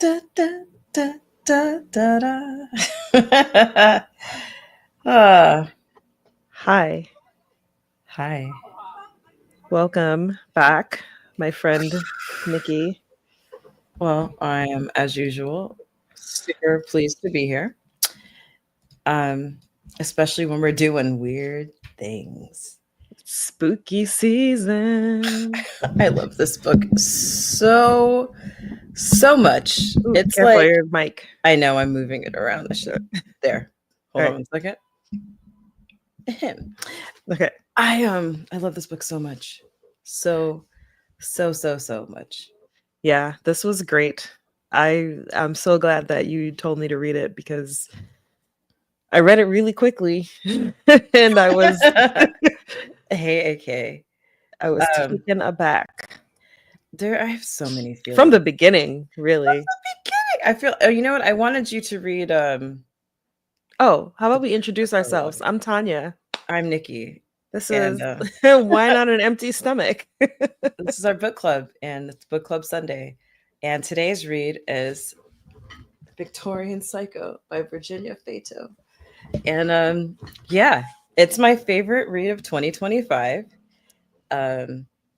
Da, da, da, da, da, da. Ah, Hi, hi. welcome back, my friend Nikki. Well, I am, as usual, super pleased to be here. Um, Especially when we're doing weird things. Spooky season. I love this book so much. Ooh, It's careful like your mic. I know I'm moving it around. I should there. All Hold on right. one second. Okay. I love this book so much. So much. Yeah, this was great. I'm so glad that you told me to read it because I read it really quickly and Hey, AK. I was Um, taken aback I have so many from feelings. the beginning, really. I feel you know what? I wanted you to read Oh, how the, about we the introduce prologue. ourselves? I'm Tanya. I'm Nikki, This and is Wine on an Empty Stomach. this is our book club, and it's Book Club Sunday. And today's read is Victorian Psycho by Virginia Feito. And yeah, it's my favorite read of 2025.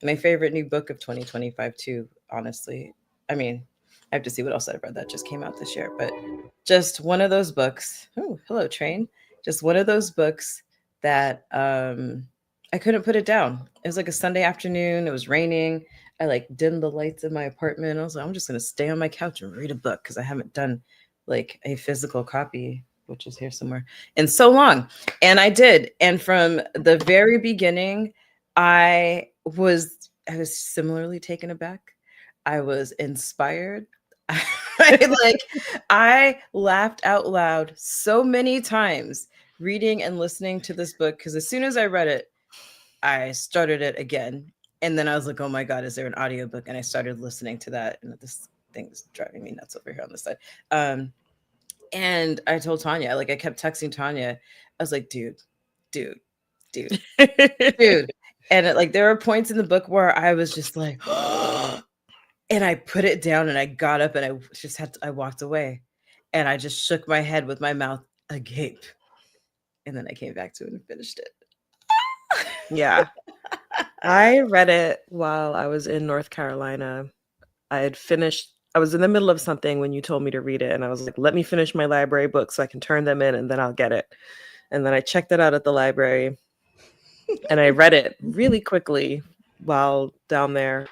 My favorite new book of 2025 too, honestly. I mean, I have to see what else I've read that just came out this year, but just one of those books. Oh, hello, train. Just one of those books that I couldn't put it down. It was like a Sunday afternoon. It was raining. I like dimmed the lights in my apartment. I was like, I'm just gonna stay on my couch and read a book because I haven't done like a physical copy, which is here somewhere, in so long. And I did. And from the very beginning, I was similarly taken aback. I was inspired. I laughed out loud so many times reading and listening to this book because as soon as I read it, I started it again. And then I was like, oh my God, is there an audiobook? And I started listening to that. And this thing's driving me nuts over here on this side. And I told Tanya, like I kept texting Tanya. I was like, dude, dude, dude. And like there were points in the book where I was just like, and I put it down and I got up and I walked away and I just shook my head with my mouth agape. And then I came back to it and finished it. Yeah. I read it while I was in North Carolina. I was in the middle of something when you told me to read it, and I was like, let me finish my library book so I can turn them in and then I'll get it. And then I checked it out at the library and I read it really quickly while down there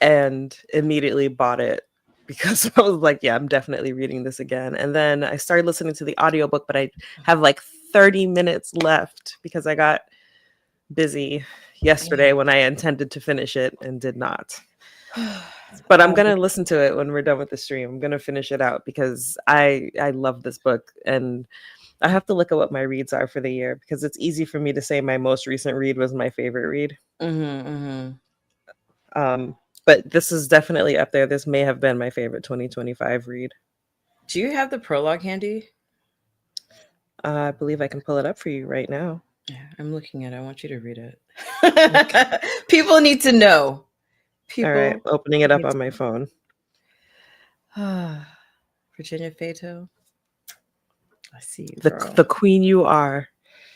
and immediately bought it because I was like, yeah, I'm definitely reading this again. And then I started listening to the audiobook, but I have like 30 minutes left because I got busy yesterday when I intended to finish it and did not. But I'm gonna listen to it when we're done with the stream. I'm gonna finish it out because I love this book, and I have to look at what my reads are for the year because it's easy for me to say my most recent read was my favorite read. But this is definitely up there. This may have been my favorite 2025 read. Do you have the prologue handy? I believe I can pull it up for you right now. Yeah, I'm looking at it. I want you to read it. People need to know. All right, People opening it up need on my phone. Virginia Feito. I see you, The girl. the queen you are.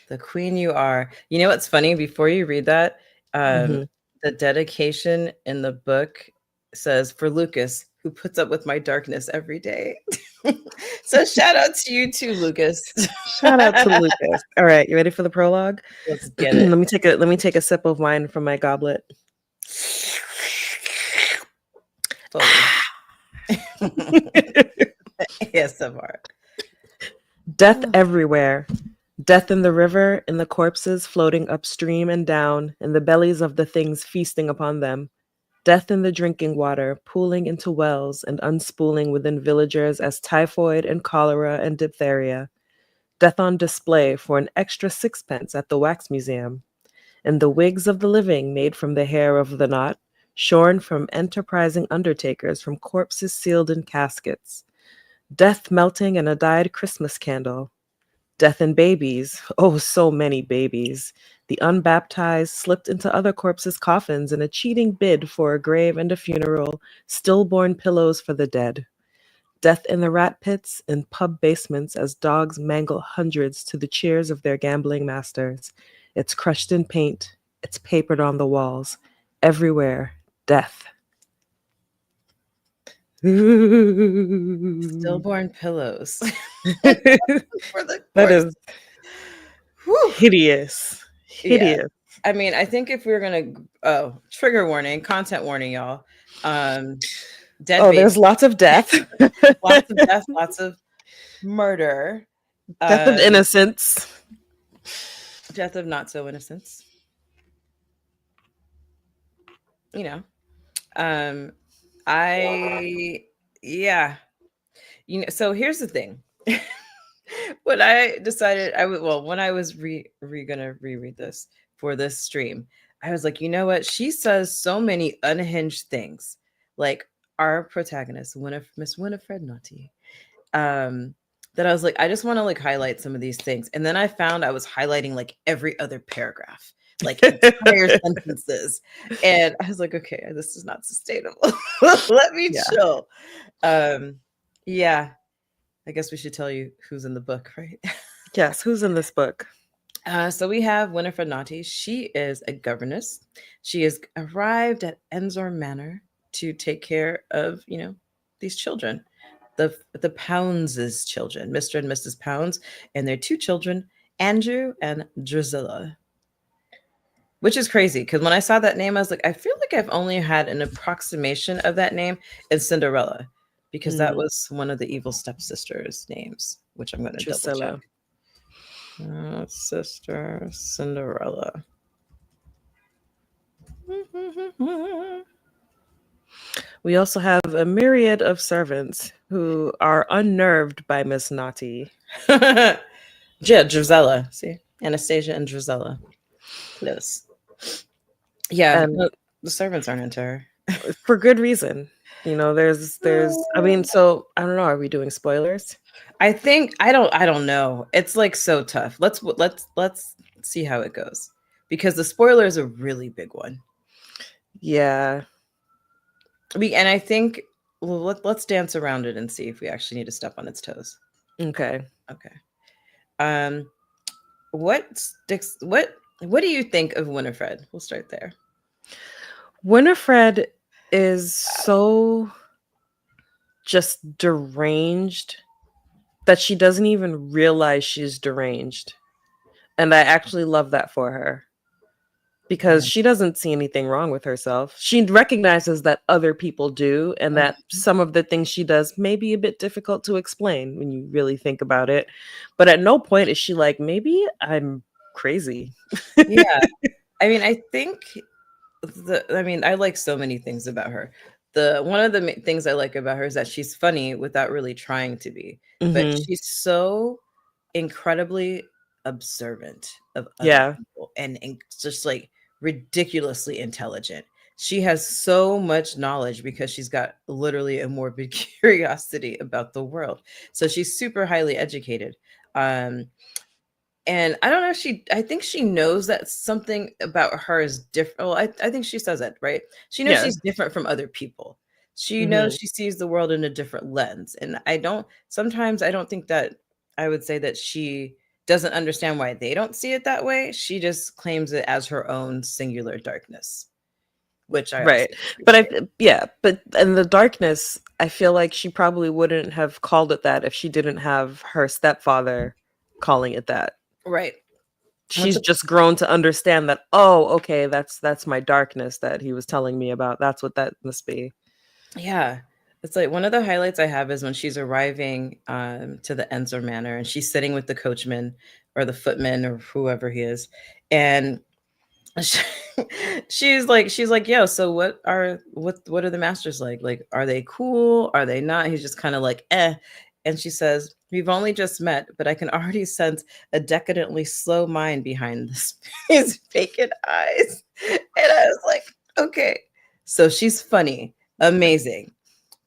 The queen you are. You know what's funny? Before you read that, Mhm. the dedication in the book says, for Lucas, who puts up with my darkness every day. So shout out to you too, Lucas. Shout out to Lucas. All right, you ready for the prologue? Let's get let it. me take a sip of wine from my goblet. ASMR. Death everywhere. Death in the river, in the corpses floating upstream and down, in the bellies of the things feasting upon them. Death in the drinking water, pooling into wells and unspooling within villagers as typhoid and cholera and diphtheria. Death on display for an extra sixpence at the wax museum. And the wigs of the living made from the hair of the not, shorn from enterprising undertakers from corpses sealed in caskets. Death melting in a dyed Christmas candle. Death and babies, oh, so many babies. The unbaptized slipped into other corpses' coffins in a cheating bid for a grave and a funeral, stillborn pillows for the dead. Death in the rat pits and pub basements as dogs mangle hundreds to the cheers of their gambling masters. It's crushed in paint. It's papered on the walls. Everywhere, death. Ooh. Stillborn pillows. That For the corpse. is Whew. hideous. Yeah. Hideous. I mean, I think if we are gonna trigger warning, content warning, y'all. Dead Oh, baby, there's lots of death. lots of death, lots of murder, Death of um, innocence. death of not so innocence. You know, um, I yeah, So here's the thing. When I decided I would, well, when I was gonna reread this for this stream, I was like, you know what? She says so many unhinged things, like our protagonist, Miss Winifred Naughty. Um, that I was like, I just want to like highlight some of these things, and then I found I was highlighting like every other paragraph, like entire sentences, and I was like, okay, this is not sustainable. Let me Yeah. chill. Yeah, I guess we should tell you who's in the book, right? Yes, who's in this book? So we have Winifred Naughty. She is a governess. She has arrived at Ensor Manor to take care of, these children, the Pounds' children, Mr. and Mrs. Pounds, and their two children, Andrew and Drusilla. Which is crazy because when I saw that name, I was like, I feel like I've only had an approximation of that name in Cinderella, because that was one of the evil stepsisters' names, which I'm going to double check. Drusilla. Sister Cinderella. We also have a myriad of servants who are unnerved by Miss Naughty. Yeah, Drusilla. See, Anastasia and Drusilla. Close. Yeah, And the servants aren't into her. for good reason. There's I mean, so I don't know, are we doing spoilers? I think I don't know. It's like so tough. Let's see how it goes, because the spoiler is a really big one. Yeah. And I think, well, let's dance around it and see if we actually need to step on its toes. Okay. What do you think of Winifred? We'll start there. Winifred is so just deranged that she doesn't even realize she's deranged. And I actually love that for her, because she doesn't see anything wrong with herself. She recognizes that other people do, and that some of the things she does may be a bit difficult to explain when you really think about it. But at no point is she like, maybe I'm crazy. Yeah. I mean, I think I like so many things about her. One of the things I like about her is that she's funny without really trying to be, but she's so incredibly observant of other people, and just like ridiculously intelligent. She has so much knowledge because she's got literally a morbid curiosity about the world. So she's super highly educated. And I don't know, I think she knows that something about her is different. Well, I think she says that, right? She knows she's different from other people. She knows she sees the world in a different lens. And sometimes I don't think that I would say that she doesn't understand why they don't see it that way. She just claims it as her own singular darkness, which I right. But and the darkness, I feel like she probably wouldn't have called it that if she didn't have her stepfather calling it that. Right. She's just grown to understand that, oh, okay, that's my darkness that he was telling me about. That's what that must be. Yeah. It's like one of the highlights I have is when she's arriving to the Ensor Manor, and she's sitting with the coachman or the footman or whoever he is. And she's like, yo, so what are the masters like? Like, are they cool? Are they not? He's just kind of like, eh. And she says, we've only just met, but I can already sense a decadently slow mind behind his vacant eyes. And I was like, okay. So she's funny, amazing.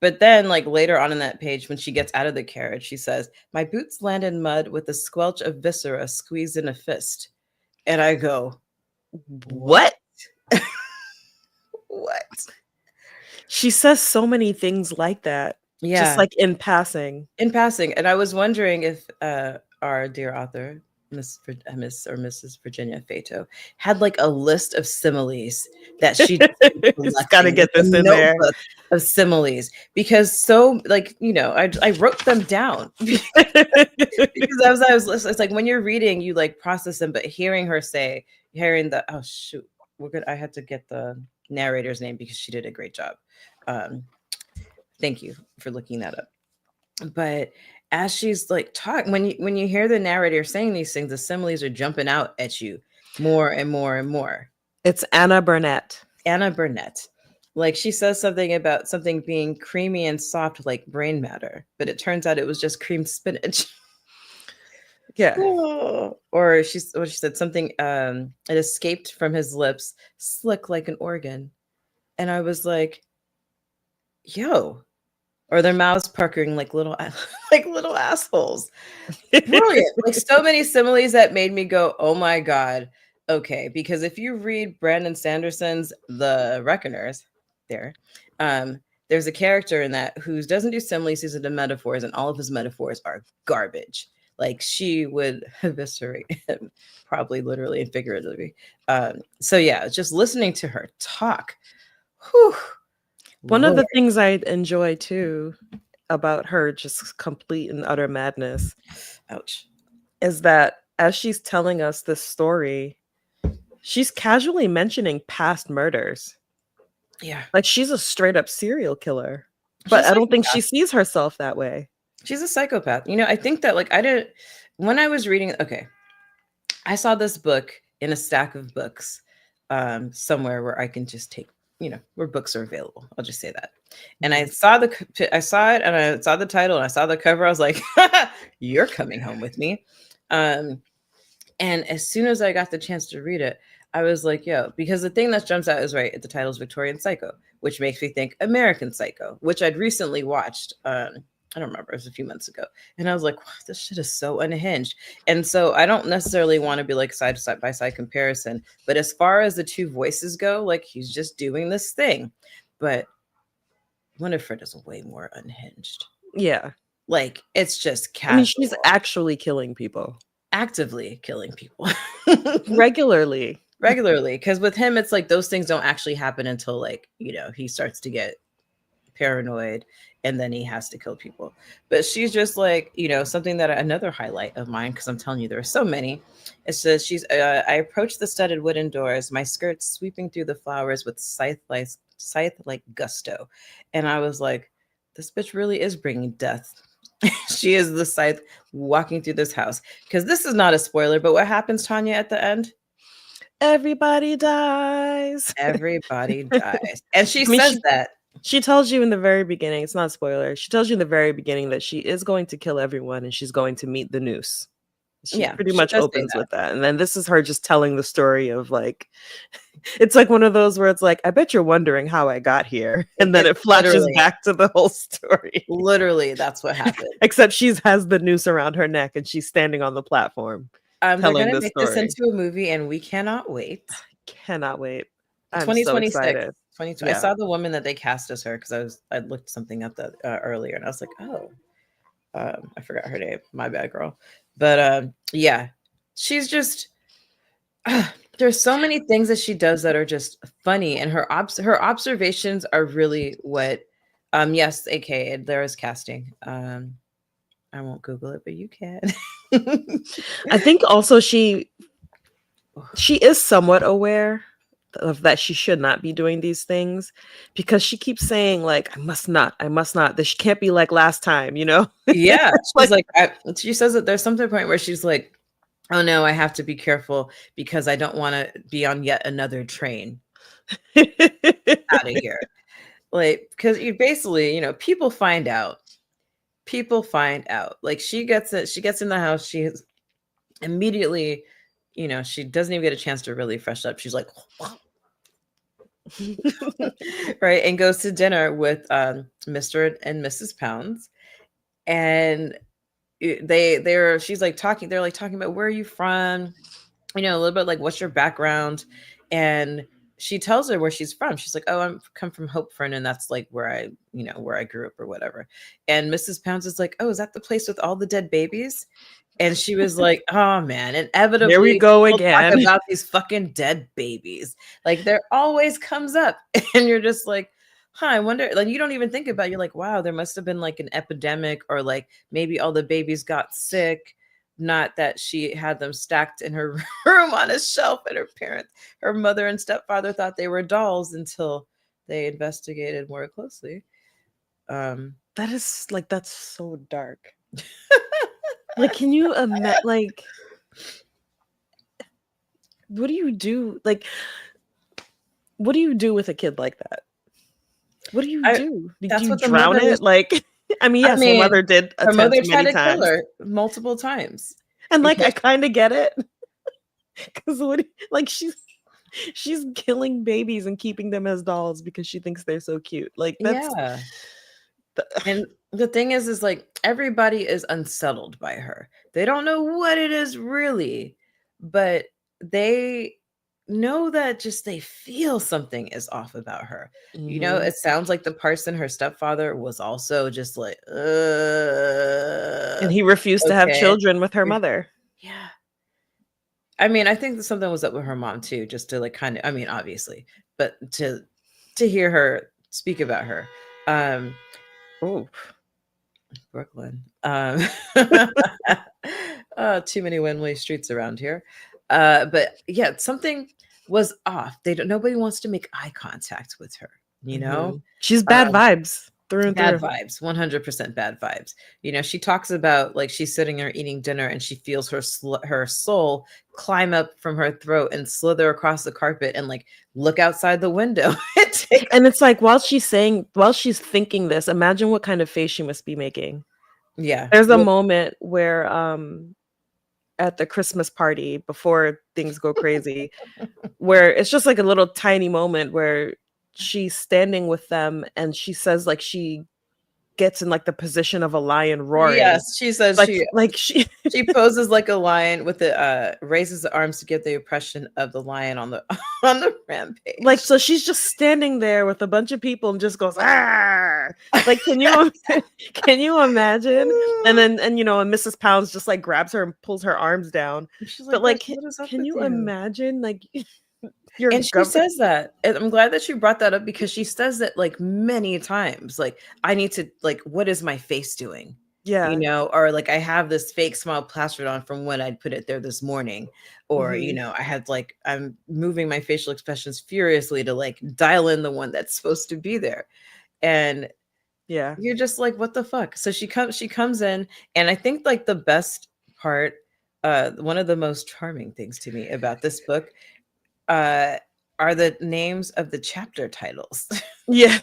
But then, like, later on in that page, when she gets out of the carriage, she says, my boots land in mud with the squelch of viscera squeezed in a fist. And I go, what? What? She says so many things like that. just Yeah, like in passing. in passing. And I was wondering if our dear author, Miss or Mrs. Virginia Feito, had like a list of similes that she just keeps Just got to collecting, like get a this in there. notebook of similes, because so like I wrote them down because as I was listening, it's like when you're reading, you like process them, but hearing the oh shoot, we're good. I had to get the narrator's name because she did a great job. Um, thank you for looking that up. But as she's like talking, when you hear the narrator saying these things, the similes are jumping out at you more and more and more. It's Anna Burnett. Anna Burnett, like she says something about something being creamy and soft like brain matter, but it turns out it was just creamed spinach. Yeah. Or she said something, it escaped from his lips, slick like an organ. And I was like, yo, or their mouths puckering like little like little assholes. Brilliant. Like so many similes that made me go, oh my God. Okay. Because if you read Brandon Sanderson's The Reckoners, there, there's a character in that who doesn't do similes, he's into metaphors, and all of his metaphors are garbage. Like she would eviscerate him, probably literally and figuratively. So yeah, just listening to her talk. Whew, One of Lord. the things I enjoy too about her just complete and utter madness Ouch. is that as she's telling us this story, she's casually mentioning past murders. Yeah. Like she's a straight up serial killer. But She's I like, don't think she sees herself that way. she's a psychopath. I think that like I didn't when I was reading, okay, I saw this book in a stack of books, somewhere where I can just take, where books are available. I'll just say that. And I saw I saw it, and I saw the title, and I saw the cover. I was like, "You're coming home with me." Um, and as soon as I got the chance to read it, I was like, "Yo," because the thing that jumps out is right. The title is Victorian Psycho, which makes me think American Psycho, which I'd recently watched. I don't remember. It was a few months ago, and I was like, wow, "This shit is so unhinged." And so I don't necessarily want to be like side by side comparison, but as far as the two voices go, like he's just doing this thing, but Winifred is way more unhinged. Yeah. Like it's just I mean, she's casual, actually killing people actively killing people regularly. regularly. Because with him, it's like those things don't actually happen until like he starts to get paranoid, and then he has to kill people. But she's just like, something that another highlight of mine, because I'm telling you there are so many. It says I approached the studded wooden doors, my skirts sweeping through the flowers with scythe like gusto. And I was like, this bitch really is bringing death. She is the scythe walking through this house. Because this is not a spoiler, but what happens, Tanya, at the end? Everybody dies. Everybody dies. And she I mean, says that. she tells you in the very beginning, it's not a spoiler. She tells you in the very beginning that she is going to kill everyone and she's going to meet the noose. She Yeah, pretty she much does say opens that. with that. And then this is her just telling the story of like, it's like one of those where it's like, I bet you're wondering how I got here. And then it flashes back to the whole story. Literally, that's what happened. Except she's has the noose around her neck and she's standing on the platform They're telling gonna this make this story. into a movie, and we cannot wait. Cannot wait. I'm so 2026. excited. 2020. I Yeah. saw the woman that they cast as her because I looked something up that earlier, and I was like, oh, I forgot her name. My bad, girl. But yeah, she's just. There's so many things that she does that are just funny, and her observations are really what. Yes, aka there is casting. I won't Google it, but you can. I think also she is somewhat aware of that she should not be doing these things because she keeps saying like I must not, this can't be like last time, Yeah, she's like like, she says that there's some point where she's like, oh no, I have to be careful because I don't want to be on yet another train out of here. Like, because you basically, people find out. Like she gets it, she gets in the house, she is immediately, she doesn't even get a chance to really fresh up. She's like, right, and goes to dinner with Mr. and Mrs. Pounds, and she's like talking, they're like talking about where are you from, a little bit like what's your background, and she tells her where she's from. She's like, "Oh, I'm come from Hopefern, and that's like where I grew up or whatever." And Mrs. Pounds is like, "Oh, is that the place with all the dead babies?" And she was like, "Oh man, Here we inevitably go we'll talk again. about these fucking dead babies. Like there always comes up." And you're just like, "Huh, I wonder." Like you don't even think about it. You're like, "Wow, there must have been like an epidemic, or like maybe all the babies got sick." Not that she had them stacked in her room on a shelf, and her mother and stepfather thought they were dolls until they investigated more closely. That is like, that's so dark. Like, can you imagine? Like, what do you do? Like, what do you do with a kid like that? What do you I do? Do That's you what the drown mother was. it? Like, I mean, I yes, her mean, mother did her mother attempt tried many to kill times, her multiple times and like, I because kind of get it, because like she's killing babies and keeping them as dolls because she thinks they're so cute. Like that's yeah. the, And the thing is like everybody is unsettled by her. They don't know what it is really, but they know that just they feel something is off about her. Mhm. It sounds like the person, her stepfather, was also just like, And he refused to have okay. children with her mother. Yeah. I mean, I think that something was up with her mom too, just to like kind of, I mean, obviously, but to hear her speak about her. Um, oh, Brooklyn. Too many one-way streets around here. But yeah, something was off. Nobody wants to make eye contact with her, you know? Mhm. She's bad Um, vibes through and Bad through. vibes, 100% bad vibes. She talks about like she's sitting there eating dinner and she feels her soul climb up from her throat and slither across the carpet and like look outside the window. And it's like, while she's thinking this, imagine what kind of face she must be making. Yeah. There's a moment where at the Christmas party before things go crazy, where it's just like a little tiny moment where she's standing with them and she says like she gets in like the position of a lion roaring. Yes, she says Like she like she she poses like a lion with the raises the arms to get the impression of the lion on the on the like, rampage. so she's just standing there with a bunch of people and just goes, ah, like, can you can you imagine? And Mrs. Pounds just like grabs her and pulls her arms down. She's But like, "Bitch, like, what is up can with you you?" imagine like your And she government? says that. And I'm glad that you brought that up because she says that like many times. Like, I need to like, what is my face doing? Yeah. Or like I have this fake smile plastered on from when I put it there this morning. Or, Hmm. I had like I'm moving my facial expressions furiously to like dial in the one that's supposed to be there. And Yeah. you're just like, what the fuck? So she comes in, and I think like the best part, one of the most charming things to me about this book uh, are the names of the chapter titles. Yeah.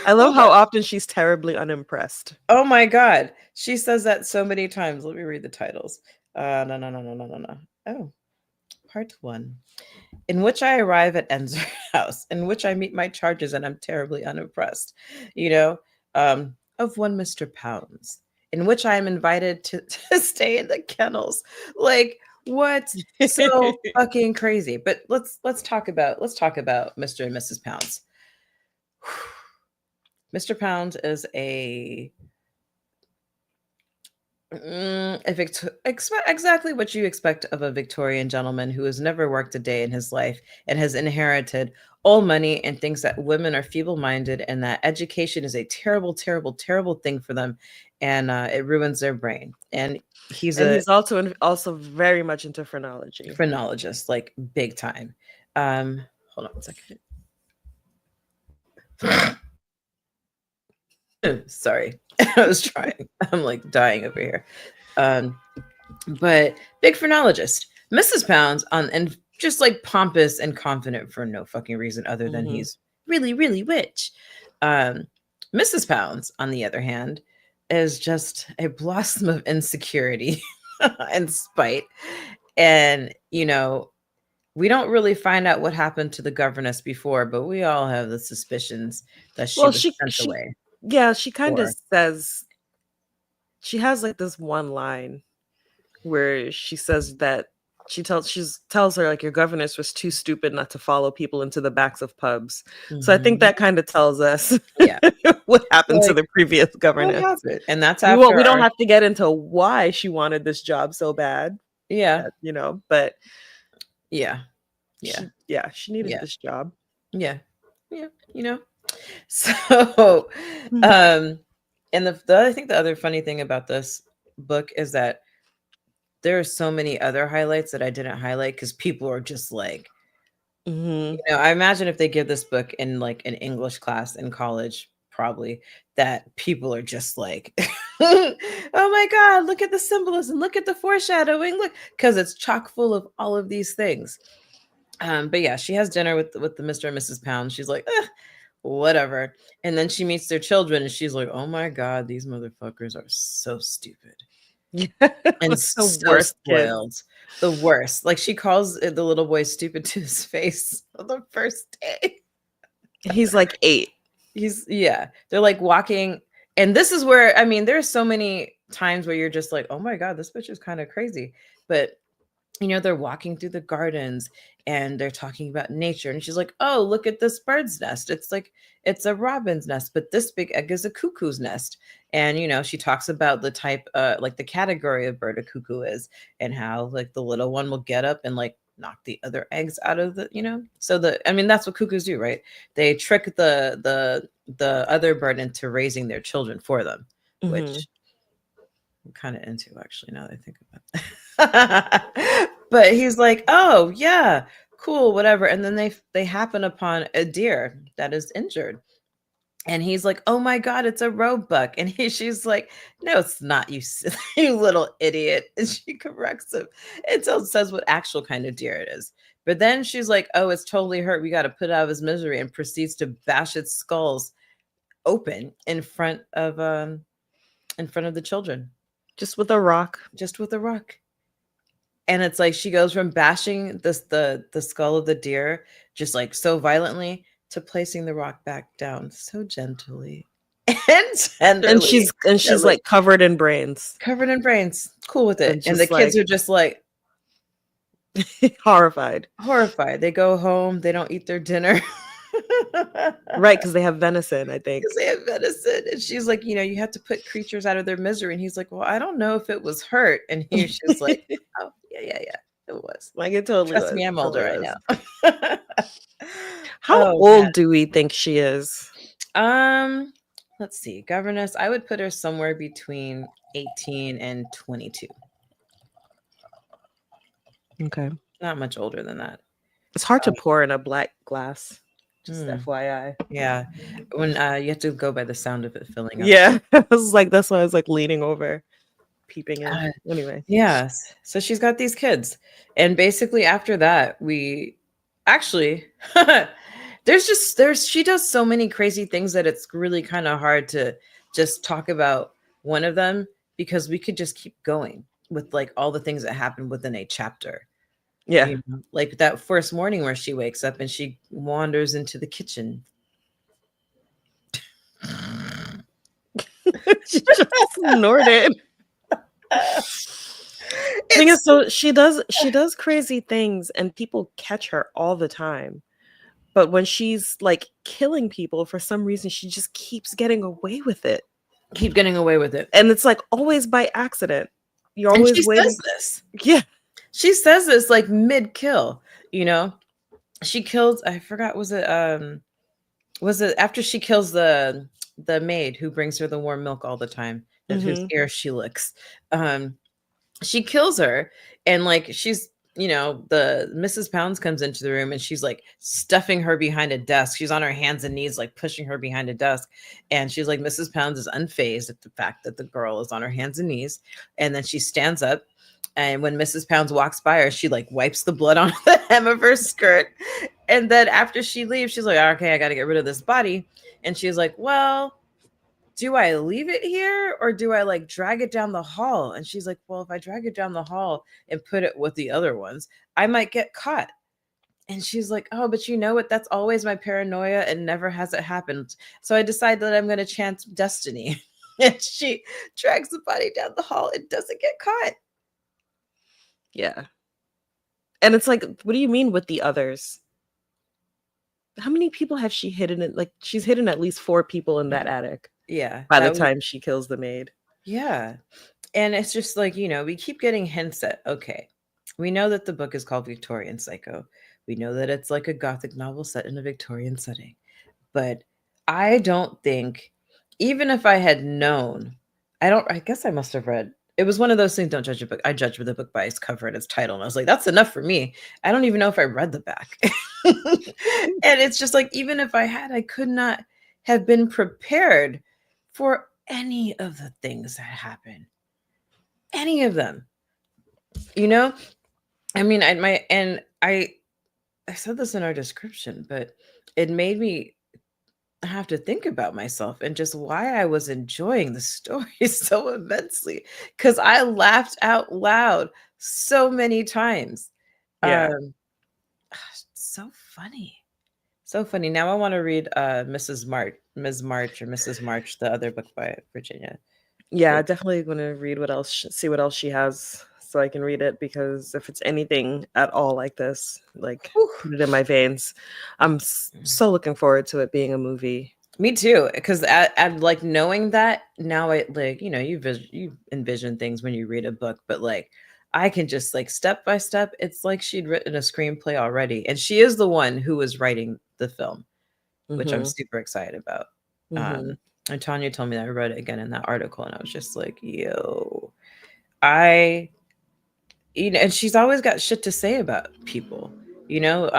I love Hold how on. often she's terribly unimpressed. Oh my God. She says that so many times. Let me read the titles. No, no, no, no, no, no, no. Oh, part one. In which I arrive at Enzer house, in which I meet my charges and I'm terribly unimpressed, you know, of one Mr. Pounds, in which I am invited to, to stay in the kennels. Like, what? So fucking crazy. But let's talk about Mr. and Mrs. Pounds. Mr. Pound is exactly what you expect of a Victorian gentleman who has never worked a day in his life and has inherited all money and thinks that women are feeble-minded and that education is a terrible, terrible, terrible thing for them, and it ruins their brain. And he's And a he's also very much into phrenology. phrenologist, like big time. Hold on one second. Sorry, I was trying. I'm like dying over here. Um, but big phrenologist. Mrs. Pounds and just like pompous and confident for no fucking reason other than Hmm. he's really, really rich. Um, Mrs. Pounds, on the other hand, is just a blossom of insecurity and spite. And, we don't really find out what happened to the governess before, but we all have the suspicions that she Well, was sent she away yeah, she kind of for. says, she has like this one line where she says that tells her like your governess was too stupid not to follow people into the backs of pubs. So I think Mhm. that kind of tells us Yeah. what happened to Like, the previous what governess. happened? And that's after We don't our have to get into why she wanted this job so bad, yeah. but Yeah. Yeah. she needed Yeah. this job. Yeah. Yeah. So, Hmm. um, and I think the other funny thing about this book is that there are so many other highlights that I didn't highlight because people are just like, Hmm. I imagine if they give this book in like an English class in college, probably that people are just like, oh my God, look at the symbolism, look at the foreshadowing, look, because it's chock full of all of these things. But yeah, she has dinner with the Mr. and Mrs. Pound. She's like, whatever. And then she meets their children and she's like, oh my God, these motherfuckers are so stupid Yeah. and The so worst kids. spoiled. The worst. Like she calls the little boy stupid to his face on the first day. He's like 8. They're like walking. And this is where, I mean, there's so many times where you're just like, oh my God, this bitch is kind of crazy. But they're walking through the gardens and they're talking about nature. And she's like, oh, look at this bird's nest. It's like, it's a robin's nest, but this big egg is a cuckoo's nest. And, she talks about the type, like the category of bird a cuckoo is and how like the little one will get up and like knock the other eggs out of so that's what cuckoos do, right? They trick the other bird into raising their children for them, Hmm. which I'm kind of into actually now that I think about it. But he's like, "Oh, yeah, cool, whatever." And then they happen upon a deer that is injured. And he's like, "Oh my God, it's a roebuck." And she's like, "No, it's not, you you little idiot." And she corrects him and says what actual kind of deer it is. But then she's like, "Oh, it's totally hurt. We got to put it out of his misery," and proceeds to bash its skulls open in front of the children. Just with a rock. Just with a rock. And it's like she goes from bashing the skull of the deer just like so violently to placing the rock back down so gently and And tenderly. she's like covered in brains. Covered in brains. Cool with it. And And the just kids like are just like horrified. horrified. They go home, they don't eat their dinner. Right, because they have venison, I think. Because they have venison. And she's like, you have to put creatures out of their misery. And he's like, well, I don't know if it was hurt. And he's just like, oh, yeah, it was. Like it totally Trust was. me, I'm older right Totally now. How Oh, man. old do we think she is? Let's see. Governess, I would put her somewhere between 18 and 22. Okay. Not much older than that. It's hard to pour in a black glass. Just Hmm. FYI. Yeah. When you have to go by the sound of it filling up. Yeah. I was like, that's why I was like leaning over, peeping in. Anyway. Yes. So she's got these kids. And basically after that, we actually she does so many crazy things that it's really kind of hard to just talk about one of them because we could just keep going with like all the things that happen within a chapter. Yeah. Like that first morning where she wakes up and she wanders into the kitchen. She just snorted. Thing is, so she does crazy things and people catch her all the time. But when she's like killing people, for some reason, she just keeps getting away with it. Keep getting away with it. And it's like always by accident. You're And always she waiting. says this. Yeah. She says this like mid-kill, She kills, I forgot, was it after she kills the maid who brings her the warm milk all the time, whose ear she licks. She kills her and like she's the Mrs. Pounds comes into the room and she's like stuffing her behind a desk. She's on her hands and knees, like pushing her behind a desk. And she's like, Mrs. Pounds is unfazed at the fact that the girl is on her hands and knees. And then she stands up. And when Mrs. Pounds walks by her, she like wipes the blood on the hem of her skirt. And then after she leaves, she's like, okay, I got to get rid of this body. And she's like, well, do I leave it here or do I like drag it down the hall? And she's like, well, if I drag it down the hall and put it with the other ones, I might get caught. And she's like, oh, but you know what? That's always my paranoia and never has it happened. So I decided that I'm going to chance destiny. And she drags the body down the hall and doesn't get caught. Yeah. And it's like, what do you mean with the others? How many people has she hidden it? Like, she's hidden at least 4 people in that attic Yeah, by the that was time she kills the maid. yeah. And it's just like, we keep getting hints at, okay, we know that the book is called Victorian Psycho. We know that it's like a gothic novel set in a Victorian setting. But I don't think, even if I had known, I guess I must have read. It was one of those things, don't judge a book. I judge the book by its cover and its title. And I was like, that's enough for me. I don't even know if I read the back. And it's just like, even if I had, I could not have been prepared for any of the things that happen. Any of them. You know? I mean, I said this in our description, but it made me have to think about myself and just why I was enjoying the story so immensely, because I laughed out loud so many times. Yeah. Um, so funny. So funny. Now I want to read Ms. March or Mrs. March, the other book by Virginia. Yeah, definitely gonna read what else, see what else she has so I can read it, because if it's anything at all like this, like, Whew. put it in my veins. I'm so looking forward to it being a movie. Me too, because at like knowing that now, I like you envision things when you read a book, but like I can just like step by step. It's like she'd written a screenplay already, and she is the one who was writing the film, which I'm Mhm. super excited about. Mhm. And Tanya told me that I read it again in that article, and I was just like, yo, I and she's always got shit to say about people, you know.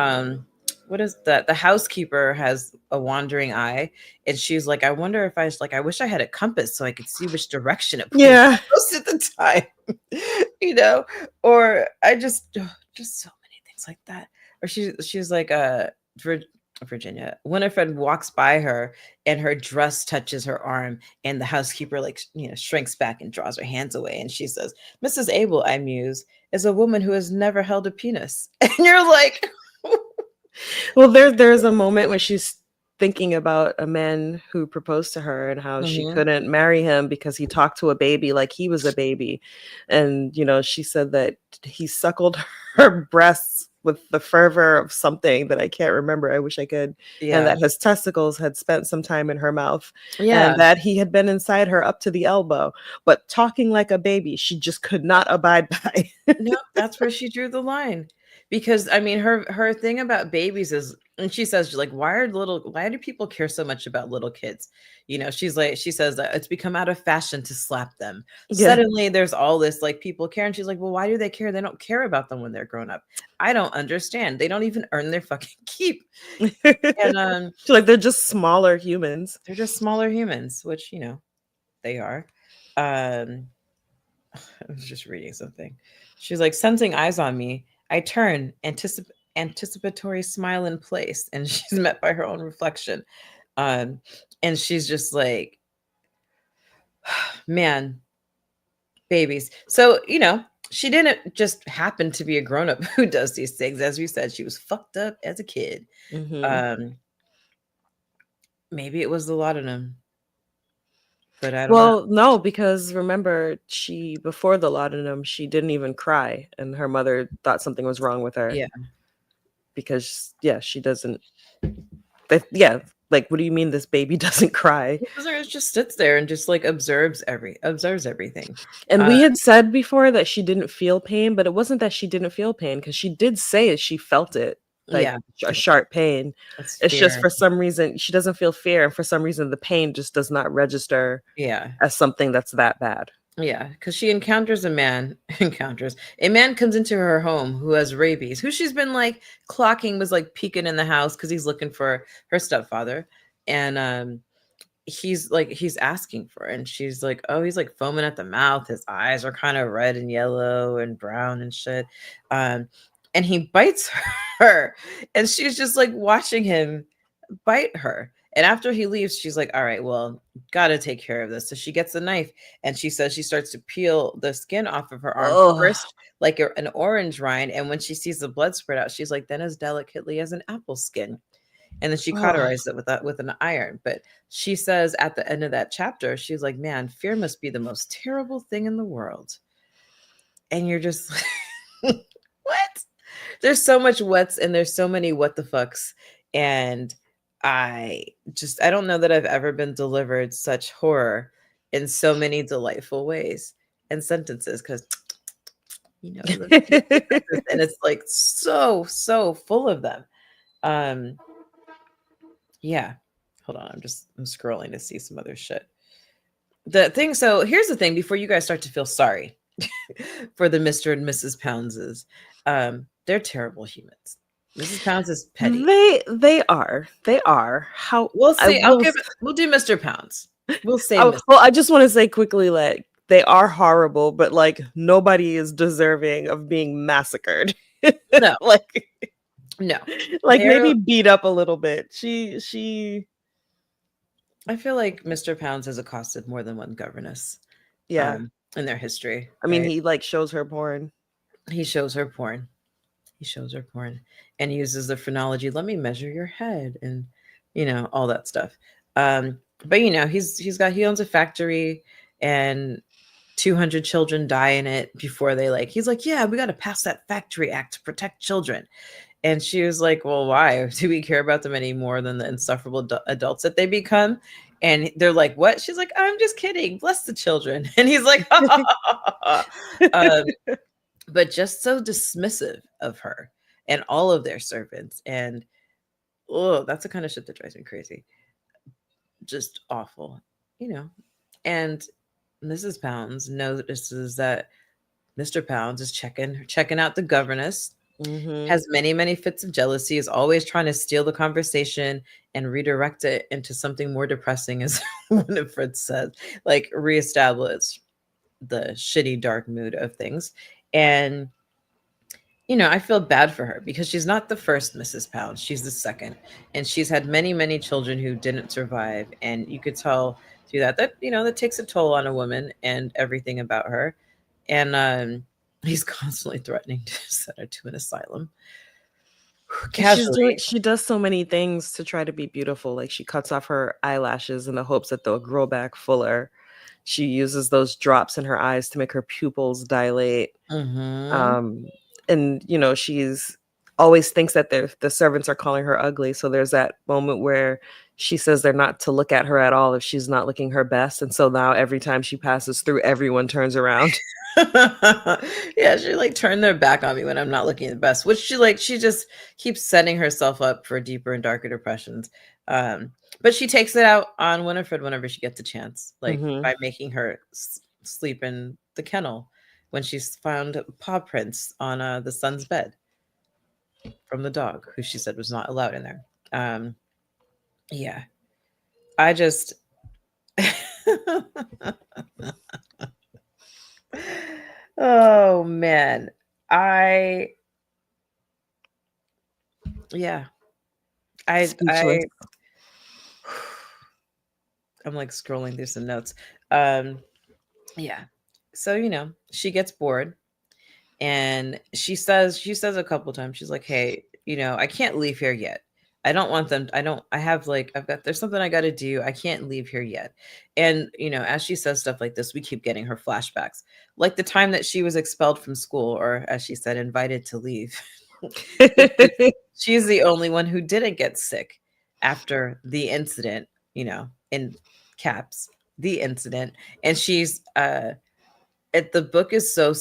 What is that? The housekeeper has a wandering eye, and she's like, I wonder if I wish I had a compass so I could see which direction it points Yeah. most of the time. you know or I just so many things like that. Or she's like, Virginia, Winifred walks by her and her dress touches her arm, and the housekeeper like shrinks back and draws her hands away, and she says, Mrs. Abel, I muse, is a woman who has never held a penis. And you're like, Well, there's a moment when she's thinking about a man who proposed to her and how she mhm, couldn't marry him because he talked to a baby like he was a baby. And, she said that he suckled her breasts with the fervor of something that I can't remember. I wish I could. And yeah, that his testicles had spent some time in her mouth, yeah. and that he had been inside her up to the elbow, but talking like a baby, she just could not abide by. No, that's where she drew the line. Because I mean, her thing about babies is, and she says, like, why do people care so much about little kids? She says that it's become out of fashion to slap them. Yeah. Suddenly there's all this like people care, and she's like, well, why do they care? They don't care about them when they're grown up. I don't understand. They don't even earn their fucking keep. And She's like, they're just smaller humans. they're just smaller humans, which they are. Um I was just reading something. She's like, sensing eyes on me, I turn, anticipatory smile in place, and she's met by her own reflection. Um, and she's just like, man, babies. So, she didn't just happen to be a grown up who does these things. As we said, she was fucked up as a kid. Mhm. Um, Maybe it was the laudanum, but I don't know. Well, no, because remember, before the laudanum, she didn't even cry, and her mother thought something was wrong with her Yeah. because, yeah, she doesn't. Yeah, like, what do you mean this baby doesn't cry? It just sits there and just like observes everything. And Uh, we had said before that she didn't feel pain, but it wasn't that she didn't feel pain, because she did say it. She felt it, like yeah, a sharp pain. it's It's just, fear. for some reason she doesn't feel fear, and for some reason the pain just does not register Yeah. as something that's that bad. Yeah, because she encounters a man, comes into her home who has rabies, who she's been like clocking, was like peeking in the house because he's looking for her stepfather. And he's asking for it, and she's like, oh, he's like foaming at the mouth. His eyes are kind of red and yellow and brown and shit. Um, and he bites her, and she's just like watching him bite her. And after he leaves, she's like, all right, well, gotta take care of this. So she gets the knife, and she says she starts to peel the skin off of her arm Oh, first, like an orange rind. And when she sees the blood spread out, she's like, then as delicately as an apple skin. And then she oh. cauterized it with an iron. But she says at the end of that chapter, she's like, man, fear must be the most terrible thing in the world. And you're just like, what? there's so much what's and there's so many what the fucks. And I don't know that I've ever been delivered such horror in so many delightful ways and sentences, because I love sentences, and it's like so full of them. Um, yeah. Hold on, I'm scrolling to see some other shit. The thing, so here's the thing before you guys start to feel sorry for the Mr. and Mrs. Poundses. They're terrible humans. Mrs. Pounds is petty. They are. How We'll I see. will We'll do Mr. Pounds. We'll say I, Mr. well, I just want to say quickly, like, they are horrible, but like nobody is deserving of being massacred. No, like no. like They're, maybe beat up a little bit. She I feel like Mr. Pounds has accosted more than one governess yeah. in their history, I mean, right? he like shows her porn. He shows her porn. He shows her porn and uses the phrenology, let me measure your head, and all that stuff. But he owns a factory, and 200 children die in it before he's like, yeah, we got to pass that factory act to protect children. And she was like, well, why do we care about them any more than the insufferable adults that they become? And they're like, what? She's like, I'm just kidding, bless the children. And he's like, but just so dismissive of her and all of their servants. And oh, that's the kind of shit that drives me crazy. Just awful, And Mrs. Pounds notices that Mr. Pounds is checking out the governess, has many fits of jealousy, is always trying to steal the conversation and redirect it into something more depressing, as Winifred says, like reestablish the shitty dark mood of things. And I feel bad for her because she's not the first Mrs. Pounds. She's the second. And she's had many children who didn't survive. And you could tell through that takes a toll on a woman and everything about her. And he's constantly threatening to send her to an asylum. Casually. She does so many things to try to be beautiful. Like, she cuts off her eyelashes in the hopes that they'll grow back fuller. She uses those drops in her eyes to make her pupils dilate. Mm-hmm. And she's always thinks that the servants are calling her ugly. So there's that moment where she says they're not to look at her at all if she's not looking her best. And so now every time she passes through, everyone turns around. Yeah, she turned their back on me when I'm not looking the best, which she just keeps setting herself up for deeper and darker depressions. But she takes it out on Winifred whenever she gets a chance, by making her sleep in the kennel when she's found paw prints on the son's bed from the dog, who she said was not allowed in there. Yeah, I just oh man, I yeah, I Speechless. I'm scrolling through some notes. Yeah, so she gets bored, and she says a couple times, she's like, hey, I can't leave here yet. I don't want them. I have there's something I got to do. I can't leave here yet. And, as she says stuff like this, we keep getting her flashbacks, like the time that she was expelled from school, or as she said, invited to leave. She's the only one who didn't get sick after the incident, in caps, the incident. And she's, the book is so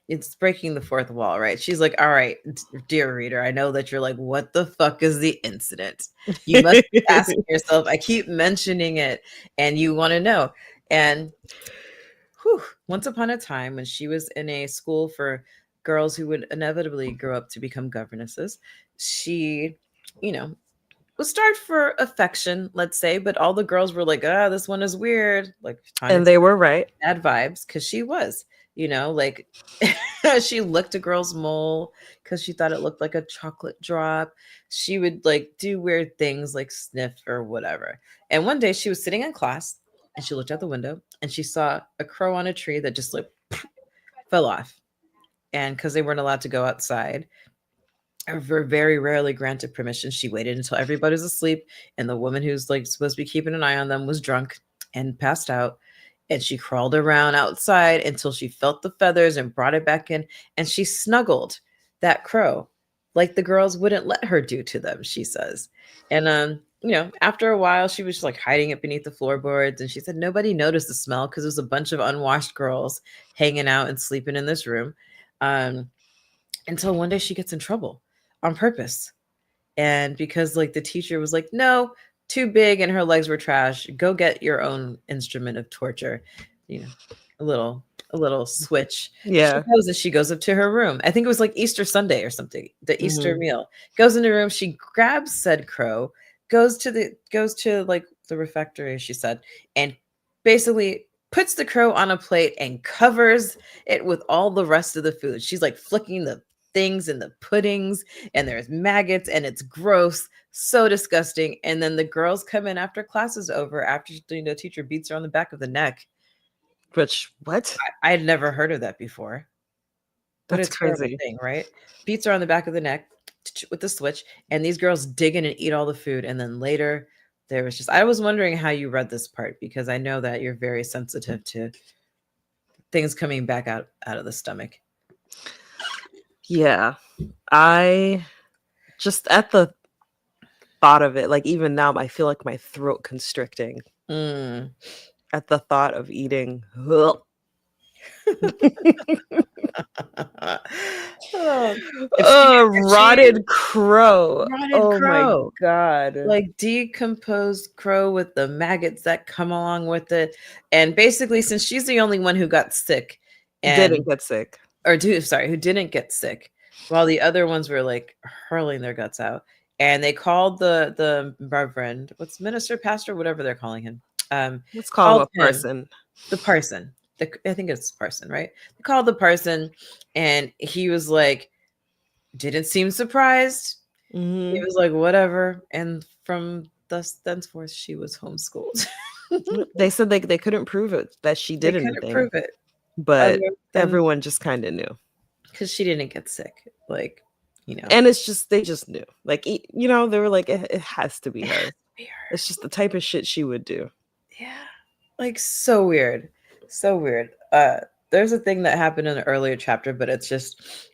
it's breaking the fourth wall, right? She's like, all right, dear reader, I know that you're like, what the fuck is the incident? You must be asking yourself, I keep mentioning it, and you want to know. And once upon a time, when she was in a school for girls who would inevitably grow up to become governesses, she, was starved for affection, let's say, but all the girls were like, this one is weird. And they were right. Bad vibes, because she was, she licked a girl's mole because she thought it looked like a chocolate drop. She would do weird things like sniff or whatever. And one day she was sitting in class and she looked out the window and she saw a crow on a tree that just fell off. And because they weren't allowed to go outside, or very rarely granted permission, she waited until everybody was asleep and the woman who's supposed to be keeping an eye on them was drunk and passed out. And she crawled around outside until she felt the feathers and brought it back in. And she snuggled that crow, like the girls wouldn't let her do to them, she says. And after a while, she was just like hiding it beneath the floorboards, and she said nobody noticed the smell because it was a bunch of unwashed girls hanging out and sleeping in this room, um, until one day she gets in trouble on purpose. And because like the teacher was like, no, too big and her legs were trash, go get your own instrument of torture, you know, a little switch. Yeah. She goes up to her room. I think it was like Easter Sunday or something, the Easter Mhm. meal. Goes in the room, she grabs said crow, goes to like the refectory, she said, and basically puts the crow on a plate and covers it with all the rest of the food. She's like flicking the things and the puddings, and there's maggots, and it's gross, so disgusting. And then the girls come in after class is over, after the teacher beats her on the back of the neck. Which, what? I had never heard of that before. What a That's terrible crazy. thing, right? Beats her on the back of the neck with the switch, and these girls dig in and eat all the food. And then later, there was just, I was wondering how you read this part, because I know that you're very sensitive to things coming back out of the stomach. Yeah. I just, at the thought of it, like even now, I feel like my throat constricting Mm. at the thought of eating. Ugh. Oh, if she Rotted crow. rotted Oh my crow, god. like decomposed crow with the maggots that come along with it. And basically, since she's the only one who got sick, and Didn't get sick. who didn't get sick, while the other ones were like hurling their guts out. And they called the reverend, what's minister, pastor, whatever they're calling him, Let's call him called a him person. the parson. I think it's parson, right? They called the parson, and he was like, didn't seem surprised. He Mhm. was like, whatever. And from thus thenceforth, she was homeschooled. They said they couldn't prove it that she They did couldn't anything, prove it other but than everyone just kind of knew. because she didn't get sick. Like, you know, And it's just they just knew. Like they were like it has to be it her. has to be her. It's just the type of shit she would do. Yeah. Like so weird. So weird. There's a thing that happened in an earlier chapter, but it's just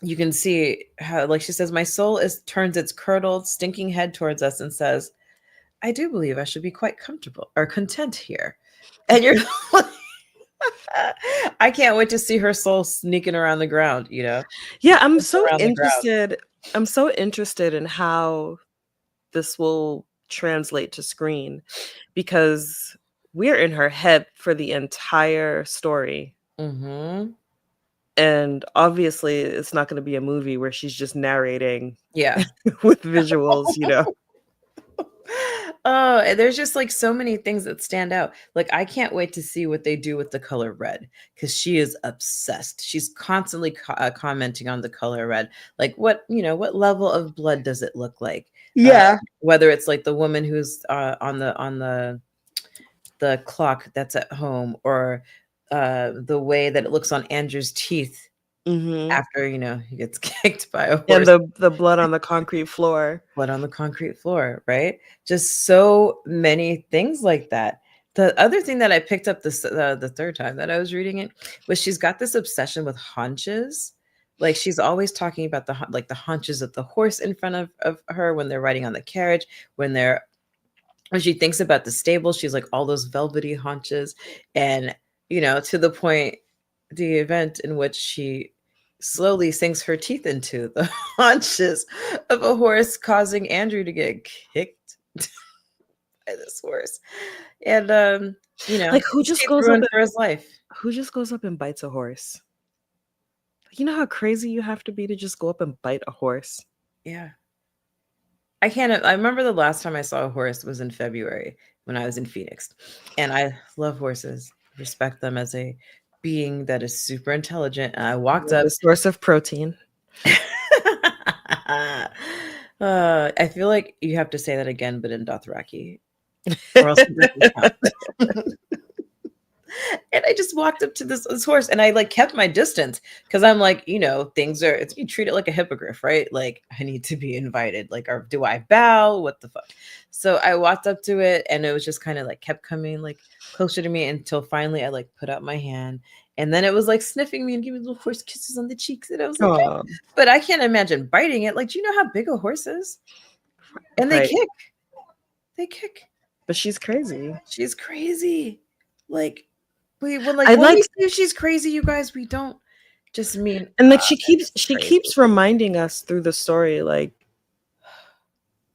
you can see how, like she says, my soul turns its curdled, stinking head towards us and says, I do believe I should be quite comfortable or content here. And you're like, I can't wait to see her soul sneaking around the ground, Yeah, around the ground. I'm so interested in how this will translate to screen because we're in her head for the entire story. Mm-hmm. And obviously it's not going to be a movie where she's just narrating Yeah. with visuals. Oh, and there's just like so many things that stand out. Like I can't wait to see what they do with the color red, because she is obsessed. She's constantly commenting on the color red. Like what level of blood does it look like? Uh, Yeah. Whether it's like the woman who's on the clock that's at home, or the way that it looks on Andrew's teeth Mhm. after he gets kicked by a And horse. the blood on the concrete floor. Blood on the concrete floor, right? Just so many things like that. The other thing that I picked up the third time that I was reading it was she's got this obsession with haunches. Like she's always talking about the haunches of the horse in front of her when they're riding on the carriage, when she thinks about the stable, she's like all those velvety haunches, and to the point, the event in which she slowly sinks her teeth into the haunches of a horse, causing Andrew to get kicked by this horse. And Like his teeth ruined for his life. who just goes up and bites a horse? You know how crazy you have to be to just go up and bite a horse? Yeah. I remember the last time I saw a horse was in February when I was in Phoenix. And I love horses, respect them as a being that is super intelligent. And I walked up. The source of protein. I feel like you have to say that again, but in Dothraki, or else it doesn't count. And I just walked up to this horse and I like kept my distance because I'm like, things are, you treat it like a hippogriff, right? Like I need to be invited. Like, or do I bow? What the fuck? So I walked up to it and it was just kind of like kept coming like closer to me until finally I like put out my hand. And then it was like sniffing me and giving little horse kisses on the cheeks. And I was like, "Oh." Oh, But I can't imagine biting it. Like, do you know how big a horse is? And they right. kick. They kick. But she's crazy. She's crazy. Like, I when we like, say she's crazy, you guys, we don't just mean and like she's she crazy. keeps reminding us through the story, like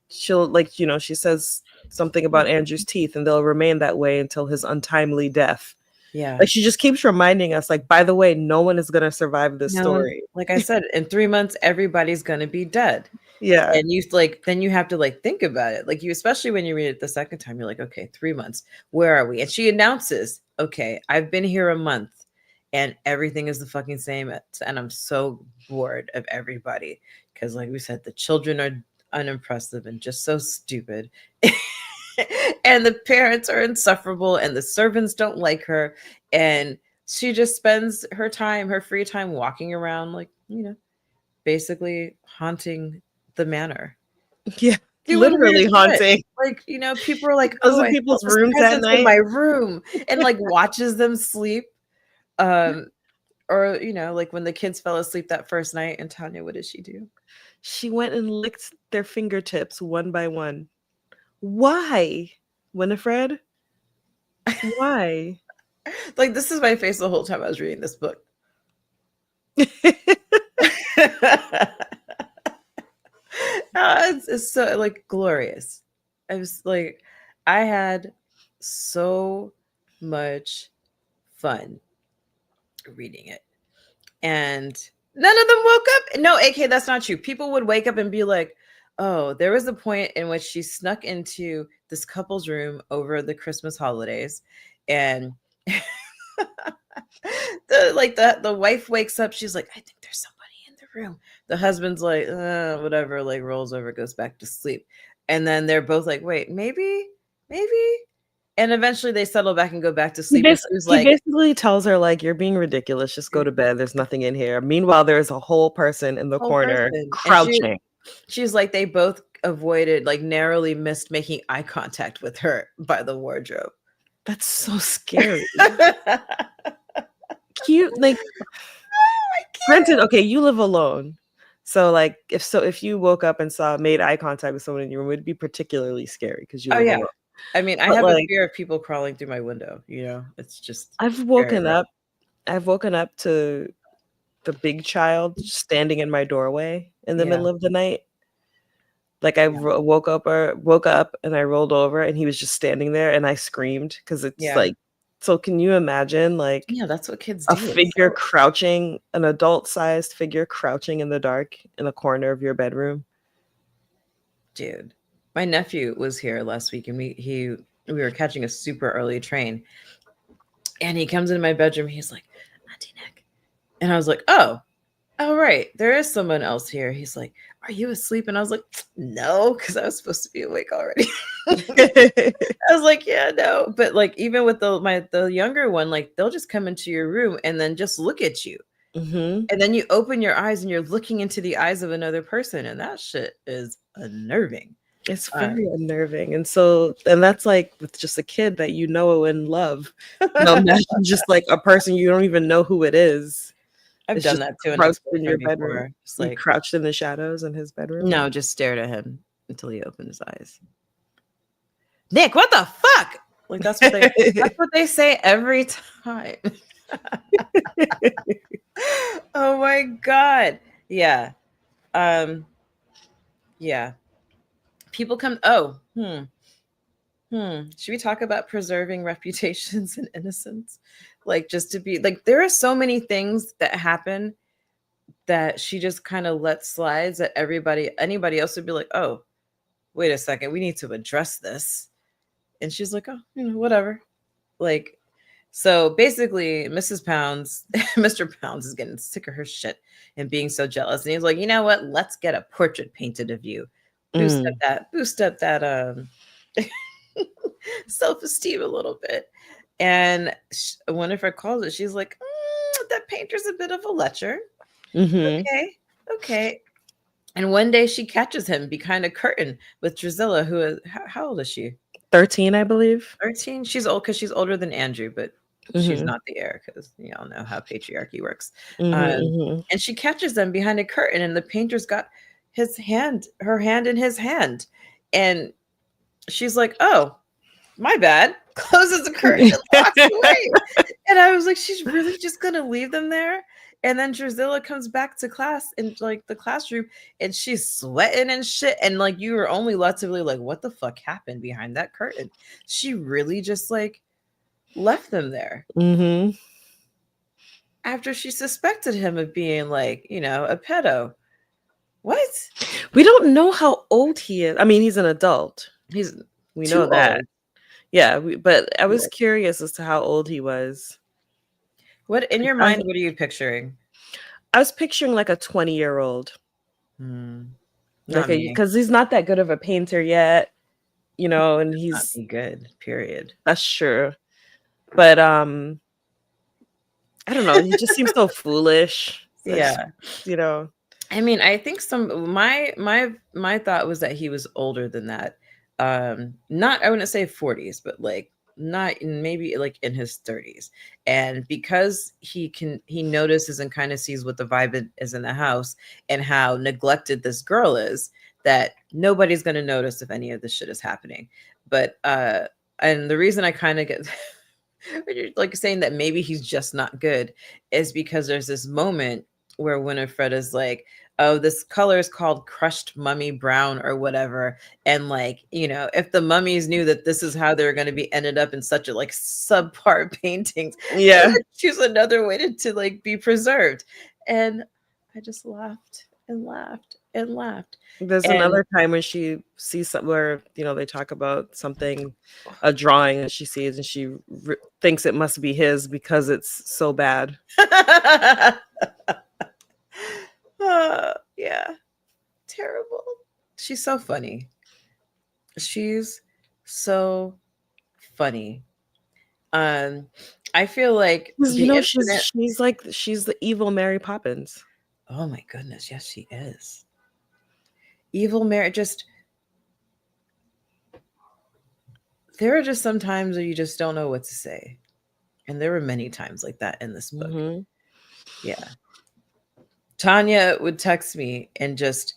she'll like, she says something about Andrew's teeth and they'll remain that way until his untimely death. Yeah. Like she just keeps reminding us, like, by the way, no one is gonna survive this No one, story. like I said, in 3 months, everybody's gonna be dead. Yeah. And then you have to like think about it. Like especially when you read it the second time, you're like, okay, 3 months. Where are we? And she announces, okay, I've been here a month and everything is the fucking same. And I'm so bored of everybody. Because like we said, the children are unimpressive and just so stupid. And the parents are insufferable and the servants don't like her. And she just spends her free time walking around, like, basically haunting the manor. Yeah. Doing weird Literally shit. haunting. Like, people are like, Goes oh, in I people's felt this rooms at presence in night. my room, and like watches them sleep. Or like when the kids fell asleep that first night, and Tanya, what did she do? She went and licked their fingertips one by one. Why, Winifred? Why? Like, this is my face the whole time I was reading this book. It's so like glorious. I was like, I had so much fun reading it. And none of them woke up. No, AK, that's not true. People would wake up and be like, oh, there was a point in which she snuck into this couple's room over the Christmas holidays. And the wife wakes up, she's like, I think there's somebody in the room. The husband's like, whatever, like rolls over, goes back to sleep. And then they're both like, wait, maybe. And eventually they settle back and go back to sleep. He basically tells her, like, you're being ridiculous. Just go to bed. There's nothing in here. Meanwhile, there's a whole person in the corner crouching. She's like, they both avoided, like narrowly missed making eye contact with her by the wardrobe. That's so scary. Cute, like, granted, okay, you live alone. So like if you woke up and made eye contact with someone in your room, it would be particularly scary because you live alone. I mean, I have a fear of people crawling through my window, it's just I've woken up to the big child standing in my doorway in the middle of the night. Like I woke up and I rolled over and he was just standing there and I screamed because it's like, so can you imagine, like, that's what kids do. A figure crouching, an adult-sized figure crouching in the dark in a corner of your bedroom? Dude, my nephew was here last week and we were catching a super early train. And he comes into my bedroom, he's like, Auntie Nick. And I was like, oh, right, there is someone else here. He's like, are you asleep? And I was like, no, because I was supposed to be awake already. I was like, yeah, no. But like, even with the younger one, like they'll just come into your room and then just look at you. Mm-hmm. And then you open your eyes and you're looking into the eyes of another person. And that shit is unnerving. It's very unnerving. And that's like with just a kid that you know and love. No, imagine just like a person you don't even know who it is. I've done that too. Crouched in your bedroom. Just like crouched in the shadows in his bedroom. No, just stared at him until he opened his eyes. Nick, what the fuck? Like that's what they say every time. Oh my god. Yeah. Yeah. People come. Oh. Should we talk about preserving reputations and innocence? Like, just to be like, there are so many things that happen that she just kind of lets slides that anybody else would be like, oh, wait a second, we need to address this. And she's like, oh, whatever. Like, so basically, Mrs. Pounds, Mr. Pounds is getting sick of her shit and being so jealous. And he's like, you know what? Let's get a portrait painted of you. Boost up that self-esteem a little bit. And Winifred calls it. She's like, that painter's a bit of a lecher. Mm-hmm. Okay. And one day she catches him behind a curtain with Drusilla, who is, how old is she? 13, I believe. 13. She's old because she's older than Andrew, but she's Mm-hmm. not the heir because you all know how patriarchy works. Um, Mm-hmm. and she catches them behind a curtain, and the painter's got her hand in his hand. And she's like, oh, my bad. Closes the curtain and walks away. And I was like, she's really just gonna leave them there? And then Drusilla comes back to class in like the classroom and she's sweating and shit. And like you were only left to really like, what the fuck happened behind that curtain? She really just like left them there Mm-hmm. after she suspected him of being like, a pedo. What? We don't know how old he is. I mean, he's an adult. He's We know too that. old. Yeah, but I was Yeah. curious as to how old he was. What in your mind, what are you picturing? I was picturing like a 20-year-old. Not me. Because he's not that good of a painter yet, and Not he's be good, period. that's true. But I don't know, he just seems so foolish. Yeah. I mean, I think my thought was that he was older than that. Not I wouldn't say 40s, but like not maybe like in his 30s. And because he notices and kind of sees what the vibe is in the house and how neglected this girl is, that nobody's going to notice if any of this shit is happening. But and the reason I kind of get like saying that maybe he's just not good is because there's this moment where Winifred is like, oh, this color is called crushed mummy brown or whatever. And like, if the mummies knew that this is how they're going to be ended up in such a like subpar paintings, Yeah. choose another way to like be preserved. And I just laughed and laughed and laughed. There's And another time when she sees where they talk about something, a drawing that she sees, and she thinks it must be his because it's so bad. Yeah, terrible. She's so funny. She's so funny. I feel like the incident. She's the evil Mary Poppins. Oh my goodness, yes, she is. Evil Mary. Just there are just some times where you just don't know what to say, and there were many times like that in this book. Mm-hmm. Yeah, Tanya would text me and just.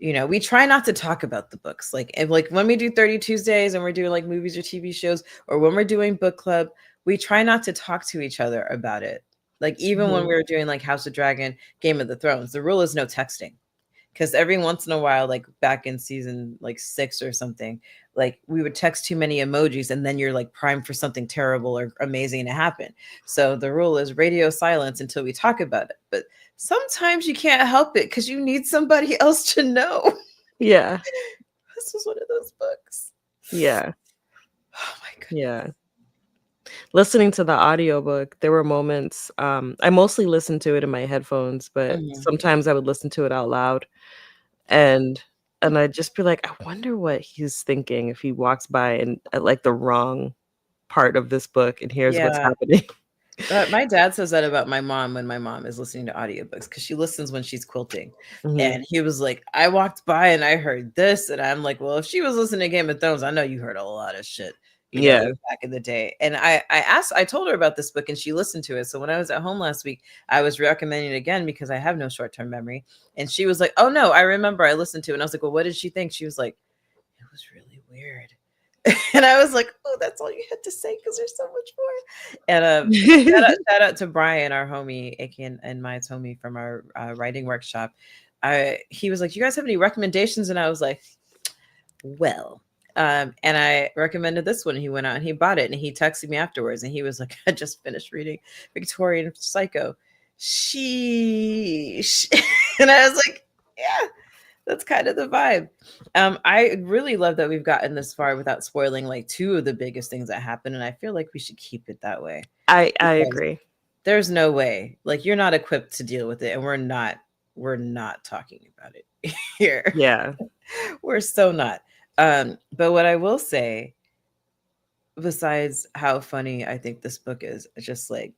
We try not to talk about the books. Like when we do 30 Tuesdays and we're doing like movies or TV shows, or when we're doing book club, we try not to talk to each other about it. Like even when we were doing like House of Dragon, Game of the Thrones, the rule is no texting. Because every once in a while, like back in season like 6 or something, like we would text too many emojis and then you're like primed for something terrible or amazing to happen. So the rule is radio silence until we talk about it. But sometimes you can't help it because you need somebody else to know. Yeah. This was one of those books. Yeah. Oh my goodness. Yeah. Listening to the audiobook, there were moments, I mostly listened to it in my headphones, but sometimes I would listen to it out loud. And I'd just be like, I wonder what he's thinking if he walks by and at like the wrong part of this book and hears what's happening. My dad says that about my mom when my mom is listening to audiobooks because she listens when she's quilting. And he was like, I walked by and I heard this. And I'm like, well, if she was listening to Game of Thrones, I know you heard a lot of shit, back in the day. And I told her about this book and she listened to it. So when I was at home last week, I was recommending it again because I have no short-term memory. And she was like, oh no, I remember I listened to it. And I was like, well, what did she think? She was like, it was really weird. And I was like, oh, that's all you had to say because there's so much more. And shout out to Brian, our homie, Aiken and my homie from our writing workshop. He was like, you guys have any recommendations? And I was like, well, and I recommended this one. And he went out and he bought it and he texted me afterwards and he was like, I just finished reading Victorian Psycho. Sheesh. And I was like, yeah. That's kind of the vibe. I really love that we've gotten this far without spoiling like 2 of the biggest things that happen, and I feel like we should keep it that way. I agree. There's no way, like you're not equipped to deal with it, and we're not talking about it here. Yeah, We're so not. But what I will say, besides how funny I think this book is, it's just like,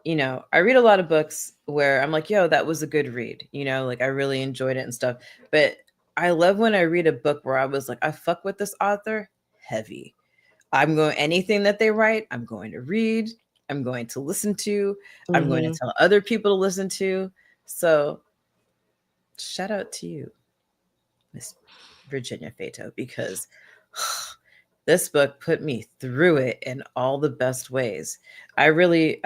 I read a lot of books where I'm like, yo, that was a good read, like I really enjoyed it and stuff. But I love when I read a book where I was like, I fuck with this author heavy. I'm going, anything that they write, I'm going to read, I'm going to listen to, I'm going to Mhm. tell other people to listen to. So shout out to you, Miss Virginia Feito, because this book put me through it in all the best ways. I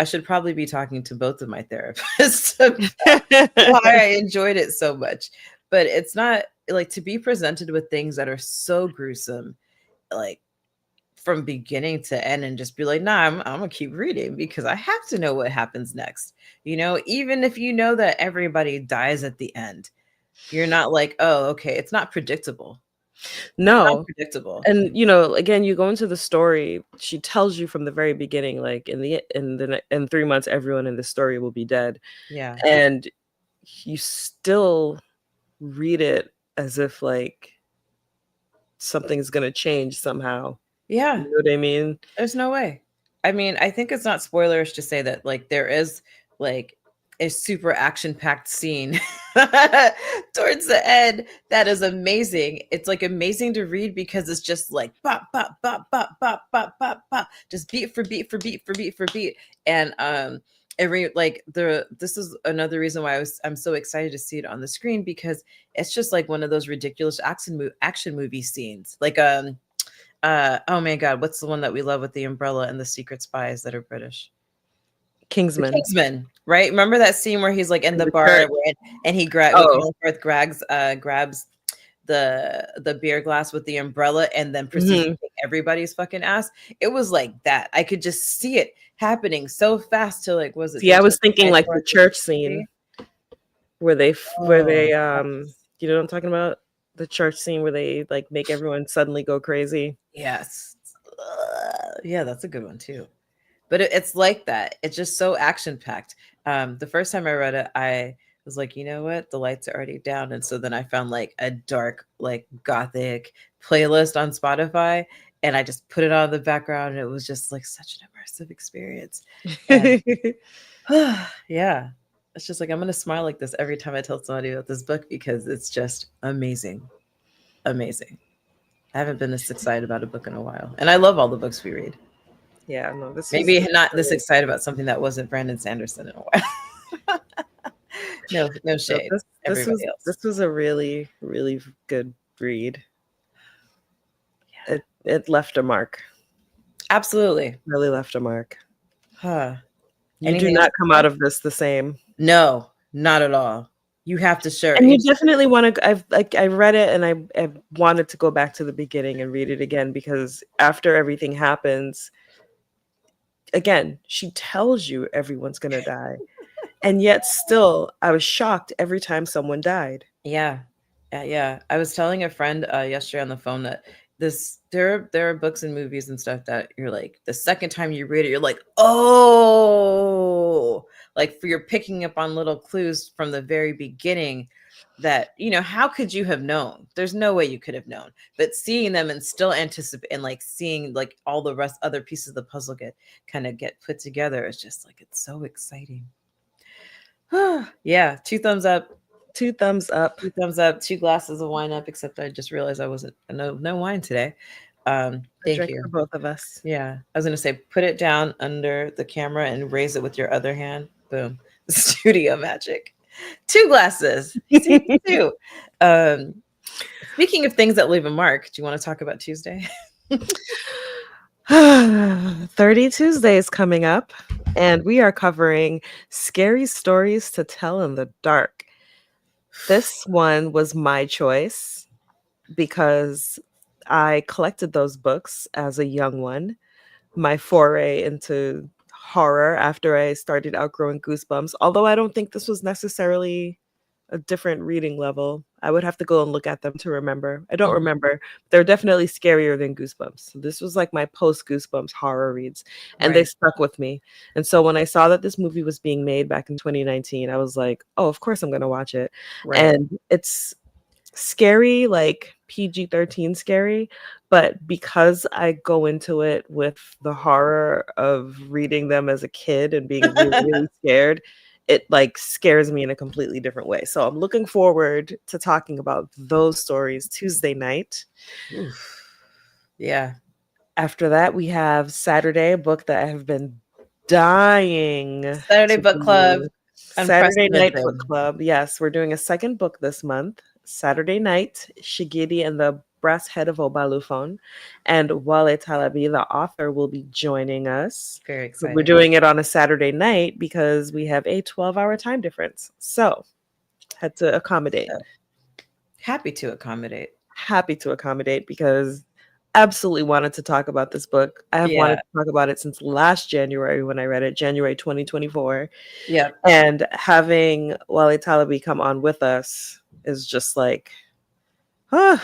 should probably be talking to both of my therapists about why I enjoyed it so much. But it's not like to be presented with things that are so gruesome, like from beginning to end, and just be like, nah, I'm gonna keep reading because I have to know what happens next. Even if you know that everybody dies at the end, you're not like, oh, okay, it's not predictable. It's not No. predictable. And, again, you go into the story, she tells you from the very beginning, like, in 3 months, everyone in the story will be dead, Yeah. and you still read it as if, like, something's gonna change somehow. You Yeah. know what I mean? There's no way. I mean, I think it's not spoilers to say that like there is like a super action-packed scene towards the end that is amazing. It's like amazing to read because it's just like bop bop bop bop bop bop bop bop, just beat for beat for beat for beat for beat. And this is another reason why I'm so excited to see it on the screen, because it's just like one of those ridiculous action movie scenes. Like oh my god, what's the one that we love with the umbrella and the secret spies that are British? The Kingsman Kingsman, right? Remember that scene where he's like in and the the bar church. and he Oh. grabs the beer glass with the umbrella and then proceeds to Mhm. kick everybody's fucking ass. It was like that. I could just see it happening so fast to like, was it See, I was thinking, like, the towards the church movie? scene where they, Oh, you know what I'm talking about? The church scene where they, like, make everyone suddenly go crazy. yes. Yeah, that's a good one too. But it's like that. It's just so action packed. The first time I read it, I was like, you know what? The lights are already down. And so then I found like a dark, like gothic playlist on Spotify, and I just put it on in the background. And it was just like such an immersive experience. And yeah, it's just like, I'm going to smile like this every time I tell somebody about this book because it's just amazing. Amazing. I haven't been this excited about a book in a while. And I love all the books we read. Yeah, no, this was Maybe this not was this really excited about something that wasn't Brandon Sanderson in a while. No no, shade. this Everybody was else. this was a really, really good read. Yeah. It left a mark. Absolutely. Really left a mark. Huh. You do Anything else not to come say? out of this the same. No, not at all. You have to share. And you definitely want to. I read it and I wanted to go back to the beginning and read it again because after everything happens, again, she tells you everyone's gonna die, and yet still, I was shocked every time someone died. Yeah. Yeah. I was telling a friend yesterday on the phone that there are books and movies and stuff that you're like the second time you read it, you're like, oh, like for you're picking up on little clues from the very beginning that, how could you have known? There's no way you could have known. But seeing them and still anticipate and like seeing like all the rest other pieces of the puzzle get put together, it's just like it's so exciting. Yeah, two thumbs up. 2 thumbs up. 2 thumbs up, 2 glasses of wine up, except I just realized I wasn't no wine today. A Thank drink you. for both of us. Yeah. I was gonna say, put it down under the camera and raise it with your other hand. Boom. Studio magic. 2 glasses. See, 2. Um, Speaking of things that leave a mark, do you wanna talk about Tuesday? 30 Tuesdays coming up, and we are covering scary stories to tell in the dark. This one was my choice because I collected those books as a young one. My foray into horror after I started outgrowing Goosebumps, although I don't think this was necessarily a different reading level. I would have to go and look at them to remember. I don't Mhm. remember. They're definitely scarier than Goosebumps. This was like my post Goosebumps horror reads, and they Right. stuck with me. And so when I saw that this movie was being made back in 2019, I was like, "Oh, of course I'm going to watch it." Right. And it's scary, like PG-13 scary, but because I go into it with the horror of reading them as a kid and being really, really scared, it like scares me in a completely different way. So I'm looking forward to talking about those stories Tuesday night. Oof. Yeah. After that, we have Saturday, a book that I have been dying Saturday to book club. read. Saturday night book Unprecedented. club. Yes, we're doing a second book this month. Saturday night, Shigidi and the Brass Head of Obalufon. And Wale Talabi, the author, will be joining us. Very So we're exciting. doing it on a Saturday night because we have a 12-hour time difference. So had to accommodate. So, happy to accommodate. Happy to accommodate because absolutely wanted to talk about this book. I have wanted Yeah. to talk about it since last January when I read it, January 2024. Yep. And having Wale Talabi come on with us is just like, I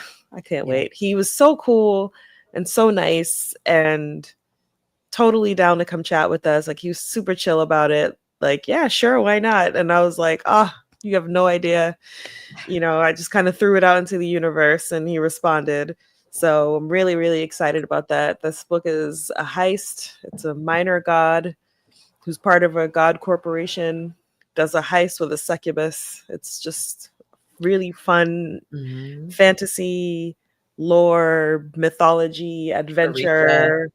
can't Yeah. wait. He was so cool and so nice and totally down to come chat with us. Like he was super chill about it. Like, yeah, sure, why not? And I was like, you have no idea. I just kind of threw it out into the universe and he responded. So I'm really, really excited about that. This book is a heist. It's a minor god who's part of a god corporation, does a heist with a succubus. It's just really fun Mm-hmm. fantasy, lore, mythology, Aretha. adventure.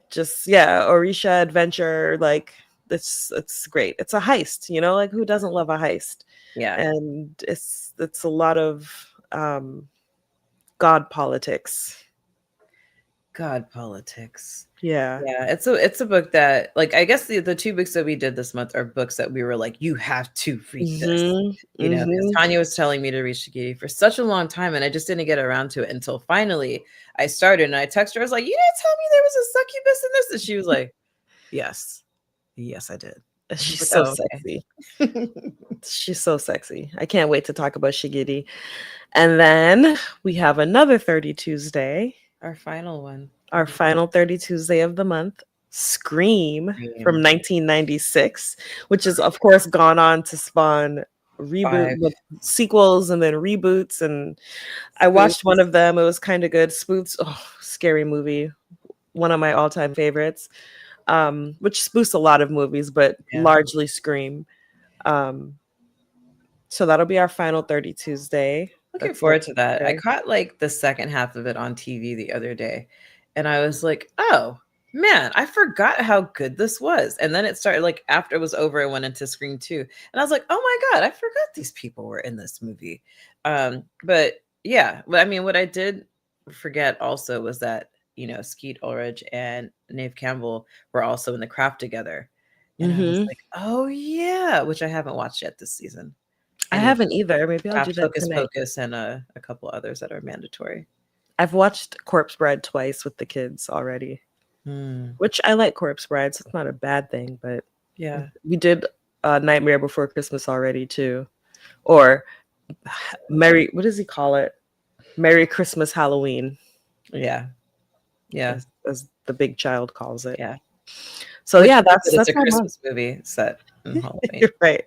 Just yeah, Orisha adventure. Like it's great. It's a heist, like who doesn't love a heist? Yeah. And it's a lot of god politics. God, politics. Yeah. Yeah, it's a book that, like, I guess the two books that we did this month are books that we were like, you have to read this. Mhm. Because Mhm. Tanya was telling me to read Shigiri for such a long time, and I just didn't get around to it until finally I started. And I texted her, I was like, "You didn't tell me there was a succubus in this," and she was like, "Yes, yes, I did." I was She's like, so "Oh, sexy. okay." She's so sexy. I can't wait to talk about Shigiri. And then we have another 30 Tuesday, Our final one. our final 30 Tuesday of the month, Scream from Dream 1996, which has, of course, gone on to spawn five. sequels and then reboots. And I watched one Spooks. of them. It was kind of good. Spooks, scary movie. One of my all-time favorites, which spoofs a lot of movies, but Yeah. largely Scream. So that'll be our final 30 Tuesday. Looking That's forward next to that. I Tuesday. caught like the second half of it on TV the other day, and I was like, "Oh man, I forgot how good this was." And then it started, like, after it was over, I went into Scream 2, and I was like, "Oh my god, I forgot these people were in this movie." But yeah, but I mean, what I did forget also was that, Skeet Ulrich and Nave Campbell were also in The Craft together, and I was Hmm. like, "Oh yeah," which I haven't watched yet this season. I Anyway. haven't either. Maybe I'll do Craft, that Hocus tonight. Pocus, and a couple others that are mandatory. I've watched Corpse Bride twice with the kids already, Mm, which I like Corpse Bride, so it's not a bad thing. But yeah, we did Nightmare Before Christmas already too, or Merry. What does he call it? Merry Christmas Halloween, yeah, yeah, as the big child calls it. yeah. So Which yeah, means that it's that's a our month. Christmas movie set in Halloween. You're right.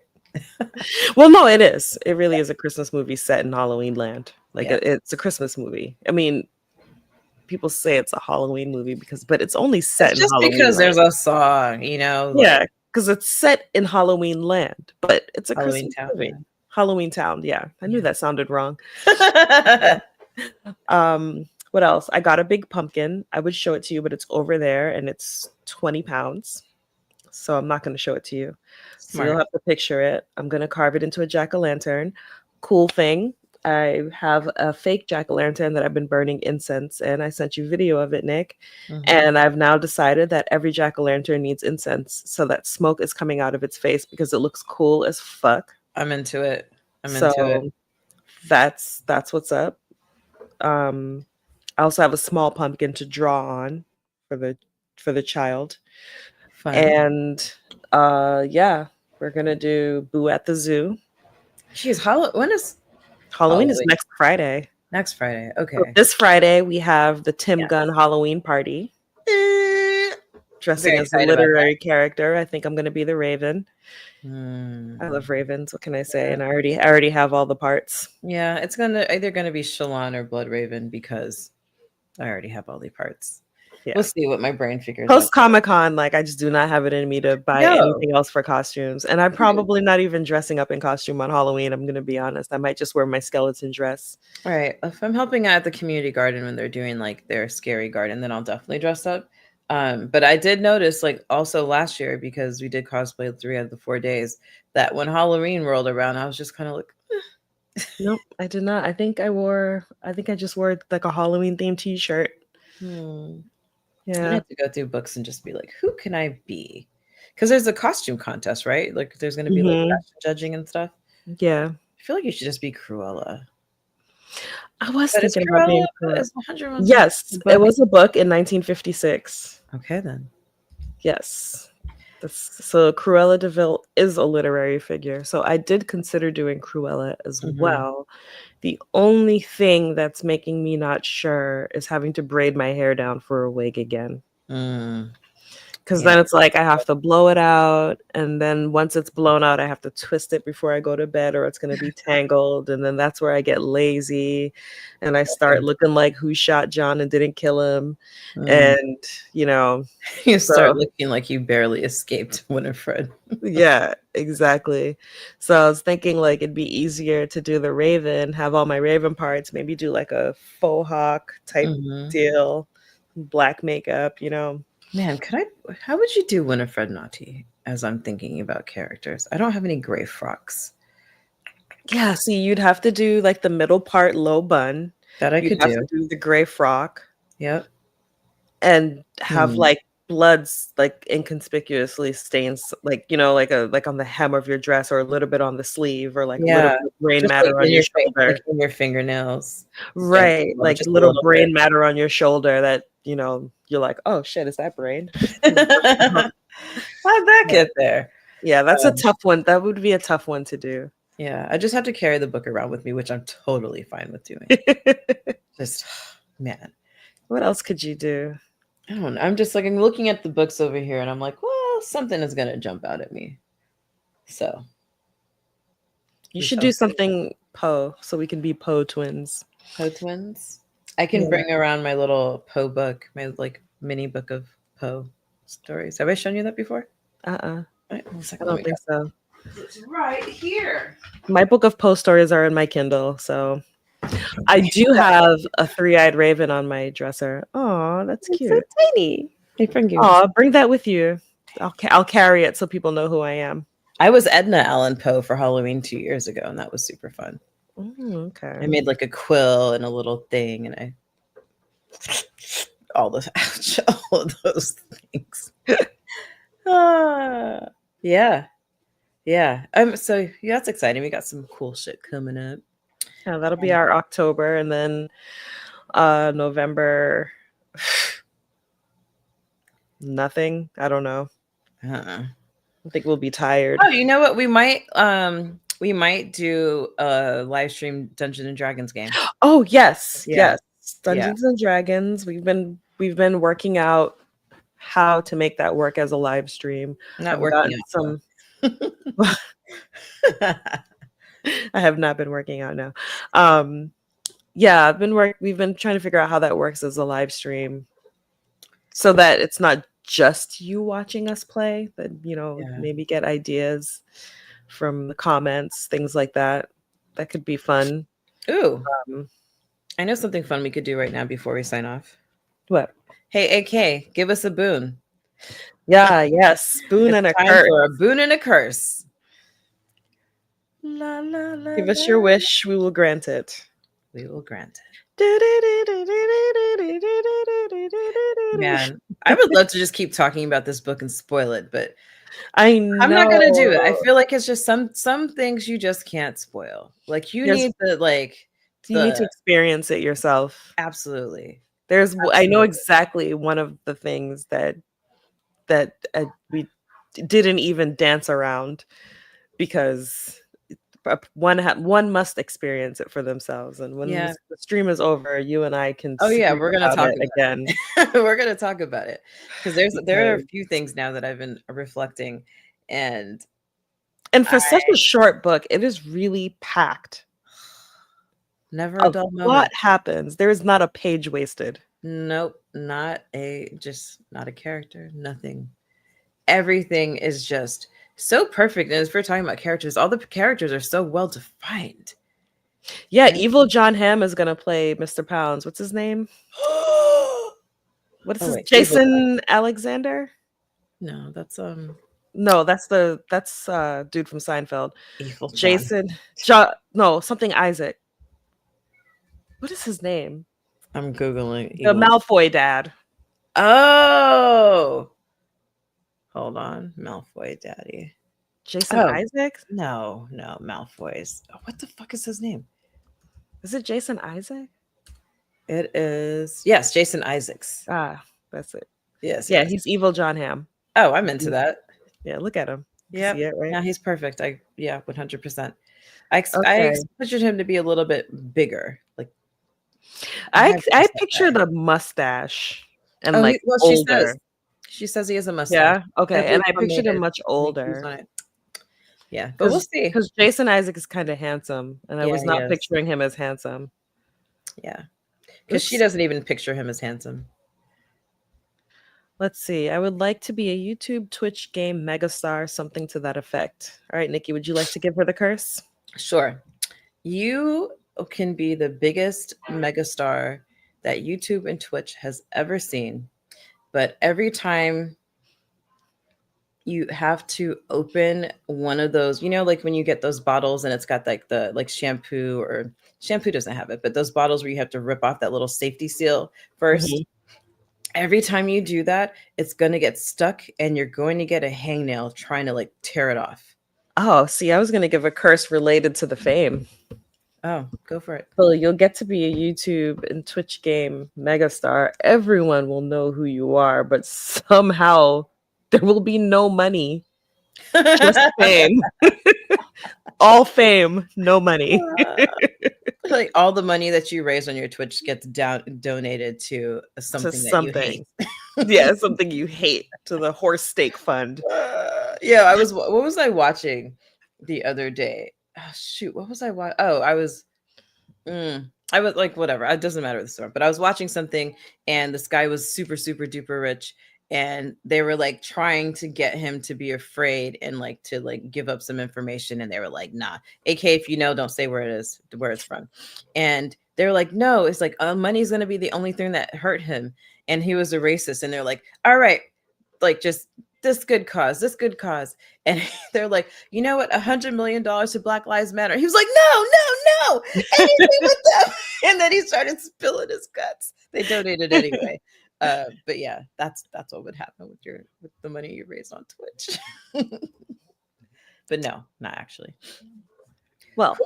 Well, no, it is. It really is a Christmas movie set in Halloween land. Like Yeah, it's a Christmas movie. I mean, people say it's a Halloween movie but it's only set it's in just Halloween because land. there's a song, like Yeah, because it's set in Halloween land, but it's a Halloween Christmas Town. movie. Halloween Town. Yeah, I knew Yeah, that sounded wrong. yeah. What else? I got a big pumpkin. I would show it to you, but it's over there and it's 20 pounds. So I'm not going to show it to you. So you'll Smart. have to picture it. I'm going to carve it into a jack-o'-lantern. Cool thing, I have a fake jack-o'-lantern that I've been burning incense in. I sent you video of it, Nick. Mhm. And I've now decided that every jack-o'-lantern needs incense so that smoke is coming out of its face because it looks cool as fuck. I'm into it. I'm into it. So that's what's up. I also have a small pumpkin to draw on for the child. Fun. And yeah, we're gonna do Boo at the Zoo. Jeez, when is Halloween is Halloween? next Friday. Next Friday. So Okay. this Friday we have the Tim Yeah. Gunn Halloween party. dressing Very as a excited about that. literary character. I think I'm going to be the Raven. I Mm. love ravens. What can I say? And I already have all the parts. Yeah, it's either gonna be Shalon or Bloodraven because I already have all the parts. We'll Yeah. see what my brain figures out. Post Comic Con, like I just do not have it in me to buy No. anything else for costumes. And I'm probably not even dressing up in costume on Halloween. I'm going to be honest. I might just wear my skeleton dress. All right. If I'm helping out at the community garden when they're doing like their scary garden, then I'll definitely dress up. But I did notice, like, also last year, because we did cosplay 3 out of the 4 days, that when Halloween rolled around, I was just kind of like, Nope, I did not. I think I just wore like a Halloween themed t-shirt. hmm. I Yeah. have to go through books and just be like, who can I be? Because there's a costume contest, right? Like, there's going to be like Hmm. fashion judging and stuff. Yeah. I feel like you should just be Cruella. I was But is thinking about Cruella being Cruella. is 101 Yes, a it book? was a book in 1956. Okay, then. Yes. So Cruella de Vil is a literary figure. So I did consider doing Cruella as Hmm. well. The only thing that's making me not sure is having to braid my hair down for a wig again. Mm, Because yeah. then it's like I have to blow it out. And then once it's blown out, I have to twist it before I go to bed or it's going to be tangled. And then that's where I get lazy and I start looking like who shot John and didn't kill him. Mm. And, you know, You start so looking like you barely escaped Winifred. yeah, exactly. So I was thinking like it'd be easier to do the Raven, have all my Raven parts, maybe do like a faux hawk type Hmm. deal, black makeup, you know. Man, how would you do Winifred Naughty as I'm thinking about characters? I don't have any gray frocks Yeah, see, you'd have to do like the middle part low bun. that I You'd could have to do. do the gray frock Yep. and have Hmm. like bloods like inconspicuously stains like like on the hem of your dress or a little bit on the sleeve or like a little Yeah. bit of brain Just like matter on in your your like shoulder. in your fingernails. Right, like Just a little little bit. brain matter on your shoulder that, you're like, "Oh shit, is that brain?" How'd that Yeah. get there? Yeah, that's a Um, tough one. That would be a tough one to do. yeah, I just have to carry the book around with me, which I'm totally fine with doing. Just, man, What else could you do? I don't know. I'm just like, I'm looking at the books over here and I'm like, well, something is going to jump out at me. So, You we should shall do see. something Poe so we can be Poe twins. Poe twins. I can Yeah. bring around my little Poe book, my like mini book of Poe stories. Have I shown you that before? Uh-uh. Wait, one I second, let don't me think so. It's right here. My book of Poe stories are in my Kindle, so I do have a three-eyed raven on my dresser. Oh, that's It's so cute. tiny. Hey, friend, give me this. Oh, bring that with you. I'll carry it so people know who I am. I was Edna Allan Poe for Halloween 2 years ago, and that was super fun. Okay. I made like a quill and a little thing, and I all the ouch, all of those things. Ah, yeah, yeah. So yeah, that's exciting. We got some cool shit coming up. Yeah, that'll be our October, and then November. Nothing. I don't know. Uh-uh. I think we'll be tired. Oh, you know what? We might do a live stream Dungeons and Dragons game. Oh yes, Yeah, yes. yeah. Dungeons and Dragons. We've been working out how to make that work as a live stream. Not I've working gotten out some. though. I have not been working out now. Yeah, we've been trying to figure out how that works as a live stream so that it's not just you watching us play, that Yeah. maybe get ideas from the comments, things like that. That could be fun. Ooh, Um, I know something fun we could do right now before we sign off. what? Hey, AK, give us a boon. Yeah, yes, spoon It's and a time curse. for a boon and a curse. La la la Give us la. your wish, we will grant it. We will grant it. Man, I would love to just keep talking about this book and spoil it, but I I'm not gonna do it. I know. feel like it's just some things you just can't spoil. Like you Yes, need you need to the experience it yourself. absolutely. I know Absolutely. exactly one of the things that we didn't even dance around because one must experience it for themselves. And when Yeah. the stream is over, you and I can Oh yeah, scream we're gonna about talk it again. about it. We're gonna talk about it because there are a Because, few things now that I've been reflecting, and and for such I a short book, it is really packed. never a A dull lot moment. happens. There is not a page wasted. Nope, not a character, nothing. Everything is just so perfect. And as we're talking about characters, all the characters are so well defined. Yeah, And evil John Hamm is gonna play Mr. Pounds. What's his name? oh What is his wait, evil. Jason Alexander? No, that's No, that's dude from Seinfeld. evil John. Jason John no, something Isaac. What is his name? I'm googling The evil. Malfoy dad. Oh, hold on, Malfoy Daddy. Jason Oh Isaac? no, Malfoy's. Oh, what the fuck is his name? Is it Jason Isaac? It is yes, Jason Isaacs. Ah, that's it. Yes, Yeah, yes. he's evil John Hamm. Oh, I'm into that. Yeah, look at him. You Yep. see it, right? Yeah, he's perfect. 100%. Okay. Pictured him to be a little bit bigger. Like I that picture guy. the mustache and Oh, like well, older. she says he has a mustache. Yeah. Okay. Definitely And I pictured him pomade much make use older on it. Yeah, but we'll because see. Jason Isaac is kind of handsome, and I Yeah, was he not is. picturing him as handsome. Yeah, because she Oops. doesn't even picture him as handsome. Let's see. I would like to be a YouTube, Twitch game megastar, something to that effect. All right, Nikki, would you like to give her the curse? Sure, you can be the biggest megastar that YouTube and Twitch has ever seen, but every time you have to open one of those, like when you get those bottles and it's got like the shampoo, or shampoo doesn't have it, but those bottles where you have to rip off that little safety seal 1st. Every time you do that, it's going to get stuck and you're going to get a hangnail trying to tear it off. Oh, see, I was going to give a curse related to the fame. Oh, go for it. So you'll get to be a YouTube and Twitch game megastar. Everyone will know who you are, but somehow there will be no money, just fame. All fame, no money. Like all the money that you raise on your Twitch gets donated to something that you hate. Yeah, something you hate, to the horse steak fund. Yeah, what was I watching the other day? Oh, shoot, what was I watching? Oh, I was like, whatever. It doesn't matter the story, but I was watching something and this guy was super, super duper rich. And they were trying to get him to be afraid and to give up some information. And they were like, nah, AK, if you know, don't say where it is, where it's from. And they were like, no, it's like, money's going to be the only thing that hurt him. And he was a racist. And they're like, all right, just this good cause. And they're like, you know what? $100 million to Black Lives Matter. He was like, no, anything with them. And then he started spilling his guts. They donated anyway. But yeah, that's what would happen with the money you raise on Twitch. But no, not actually. Well,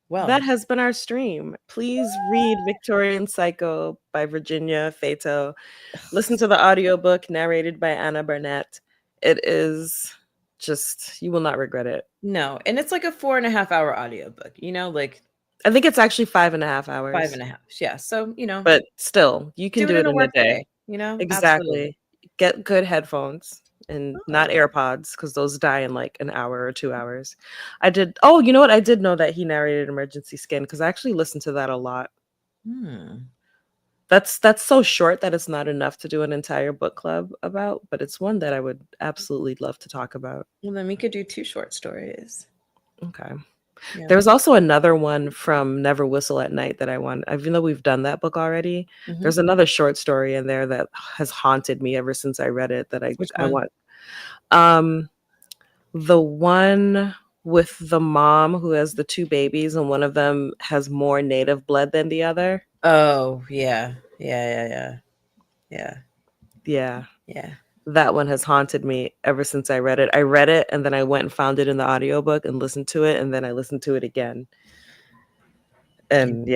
Well, that has been our stream. Please read Victorian Psycho by Virginia Feito. Listen to the audiobook narrated by Anna Burnett. It is just, you will not regret it. No, and it's like a 4.5 hour audiobook, I think it's actually 5.5 hours. 5.5. Yeah. So, But still, you can do it in a day. Absolutely. Exactly. Get good headphones and not AirPods, because those die in like an hour or 2 hours. You know what? I did know that he narrated Emergency Skin, because I actually listened to that a lot. That's so short that it's not enough to do an entire book club about, but it's one that I would absolutely love to talk about. Well, then we could do 2 short stories. Okay. Yeah. There was also another one from Never Whistle at Night that I want. Even though we've done that book already, there's another short story in there that has haunted me ever since I read it that I want. The one with the mom who has the 2 babies and one of them has more native blood than the other. Oh, yeah. That one has haunted me ever since I read it. I read it and then I went and found it in the audiobook and listened to it, and then I listened to it again. And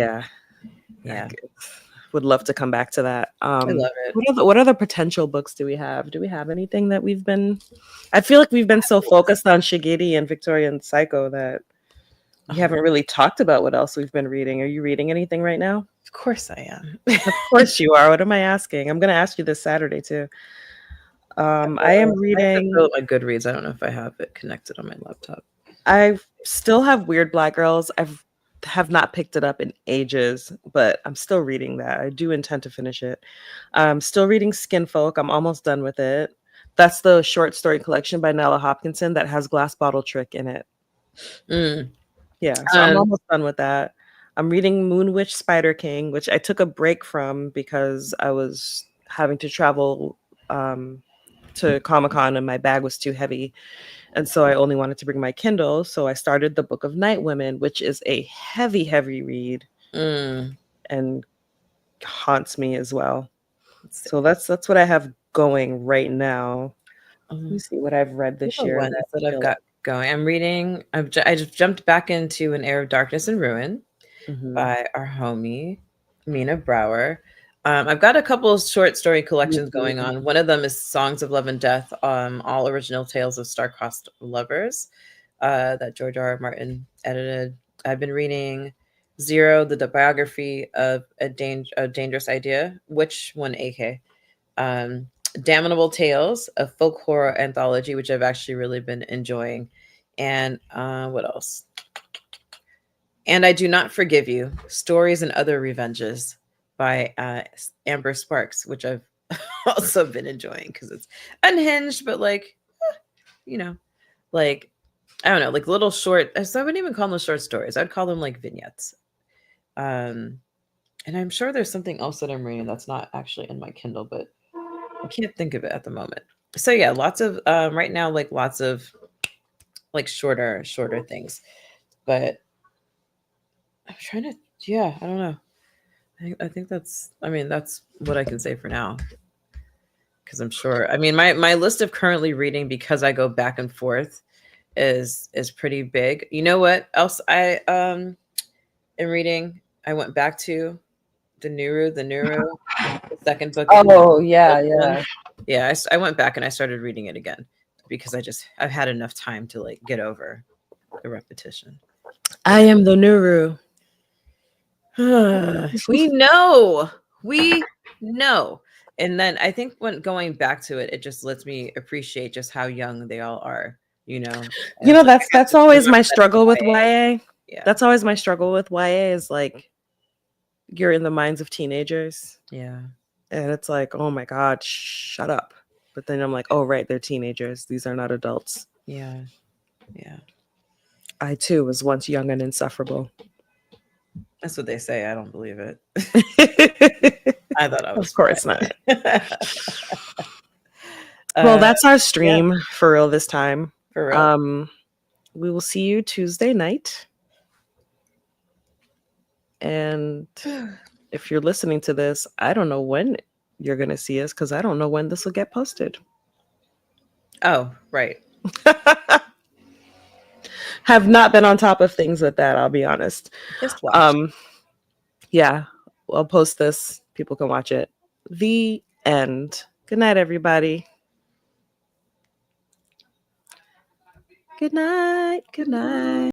I would love to come back to that. I love it. What other potential books do we have? Do we have anything that I feel like we've been so focused on Shigiri and Victorian Psycho that We haven't really talked about what else we've been reading. Are you reading anything right now? Of course I am. Of course you are. What am I asking? I'm going to ask you this Saturday too. I am I have to reading. build my Goodreads. I don't know if I have it connected on my laptop. I still have Weird Black Girls. Have not picked it up in ages, but I'm still reading that. I do intend to finish it. I'm still reading Skin Folk. I'm almost done with it. That's the short story collection by Nella Hopkinson that has Glass Bottle Trick in it. Mm. Yeah, so I'm almost done with that. I'm reading Moon Witch Spider King, which I took a break from because I was having to travel to Comic-Con and my bag was too heavy. And so I only wanted to bring my Kindle. So I started the Book of Night Women, which is a heavy, heavy read and haunts me as well. So that's what I have going right now. Let me see what I've read this year. Ones that I've got going. I'm reading. I just jumped back into An Air of Darkness and Ruin by our homie Mina Brower. I've got a couple of short story collections going on. One of them is Songs of Love and Death, all original tales of star-crossed lovers, that George R.R. Martin edited. I've been reading Zero, the biography of a dangerous idea. Which one, AK? Damnable Tales, a folk horror anthology, which I've actually really been enjoying. And what else? And I Do Not Forgive You, Stories and Other Revenges by Amber Sparks, which I've also been enjoying because it's unhinged, but like, like, I don't know, like little short, so I wouldn't even call them short stories. I'd call them like vignettes. And I'm sure there's something else that I'm reading that's not actually in my Kindle, but I can't think of it at the moment. So yeah, lots of right now, like lots of like shorter things. But I'm trying to, yeah, I don't know. I think that's what I can say for now. Because I'm sure. I mean, my list of currently reading, because I go back and forth, is pretty big. You know what else I am reading? I went back to the Nuru, the second book. Oh yeah. Yeah, I went back and I started reading it again because I've had enough time to like get over the repetition. I am the Nuru. We know. And then I think when going back to it, it just lets me appreciate just how young they all are, you know. You know, that's always my struggle with YA. Yeah. That's always my struggle with YA is like you're in the minds of teenagers. Yeah. And it's like, oh my God, shut up. But then I'm like, oh right, they're teenagers. These are not adults. Yeah. Yeah. I too was once young and insufferable. That's what they say. I don't believe it. I thought I was. Of course not. Well, that's our stream for real this time. For real. We will see you Tuesday night. And if you're listening to this, I don't know when you're going to see us because I don't know when this will get posted. Oh, right. Have not been on top of things with that, I'll be honest. Just watch. Yeah, I'll post this. People can watch it. The end. Good night, everybody. Good night. Good night.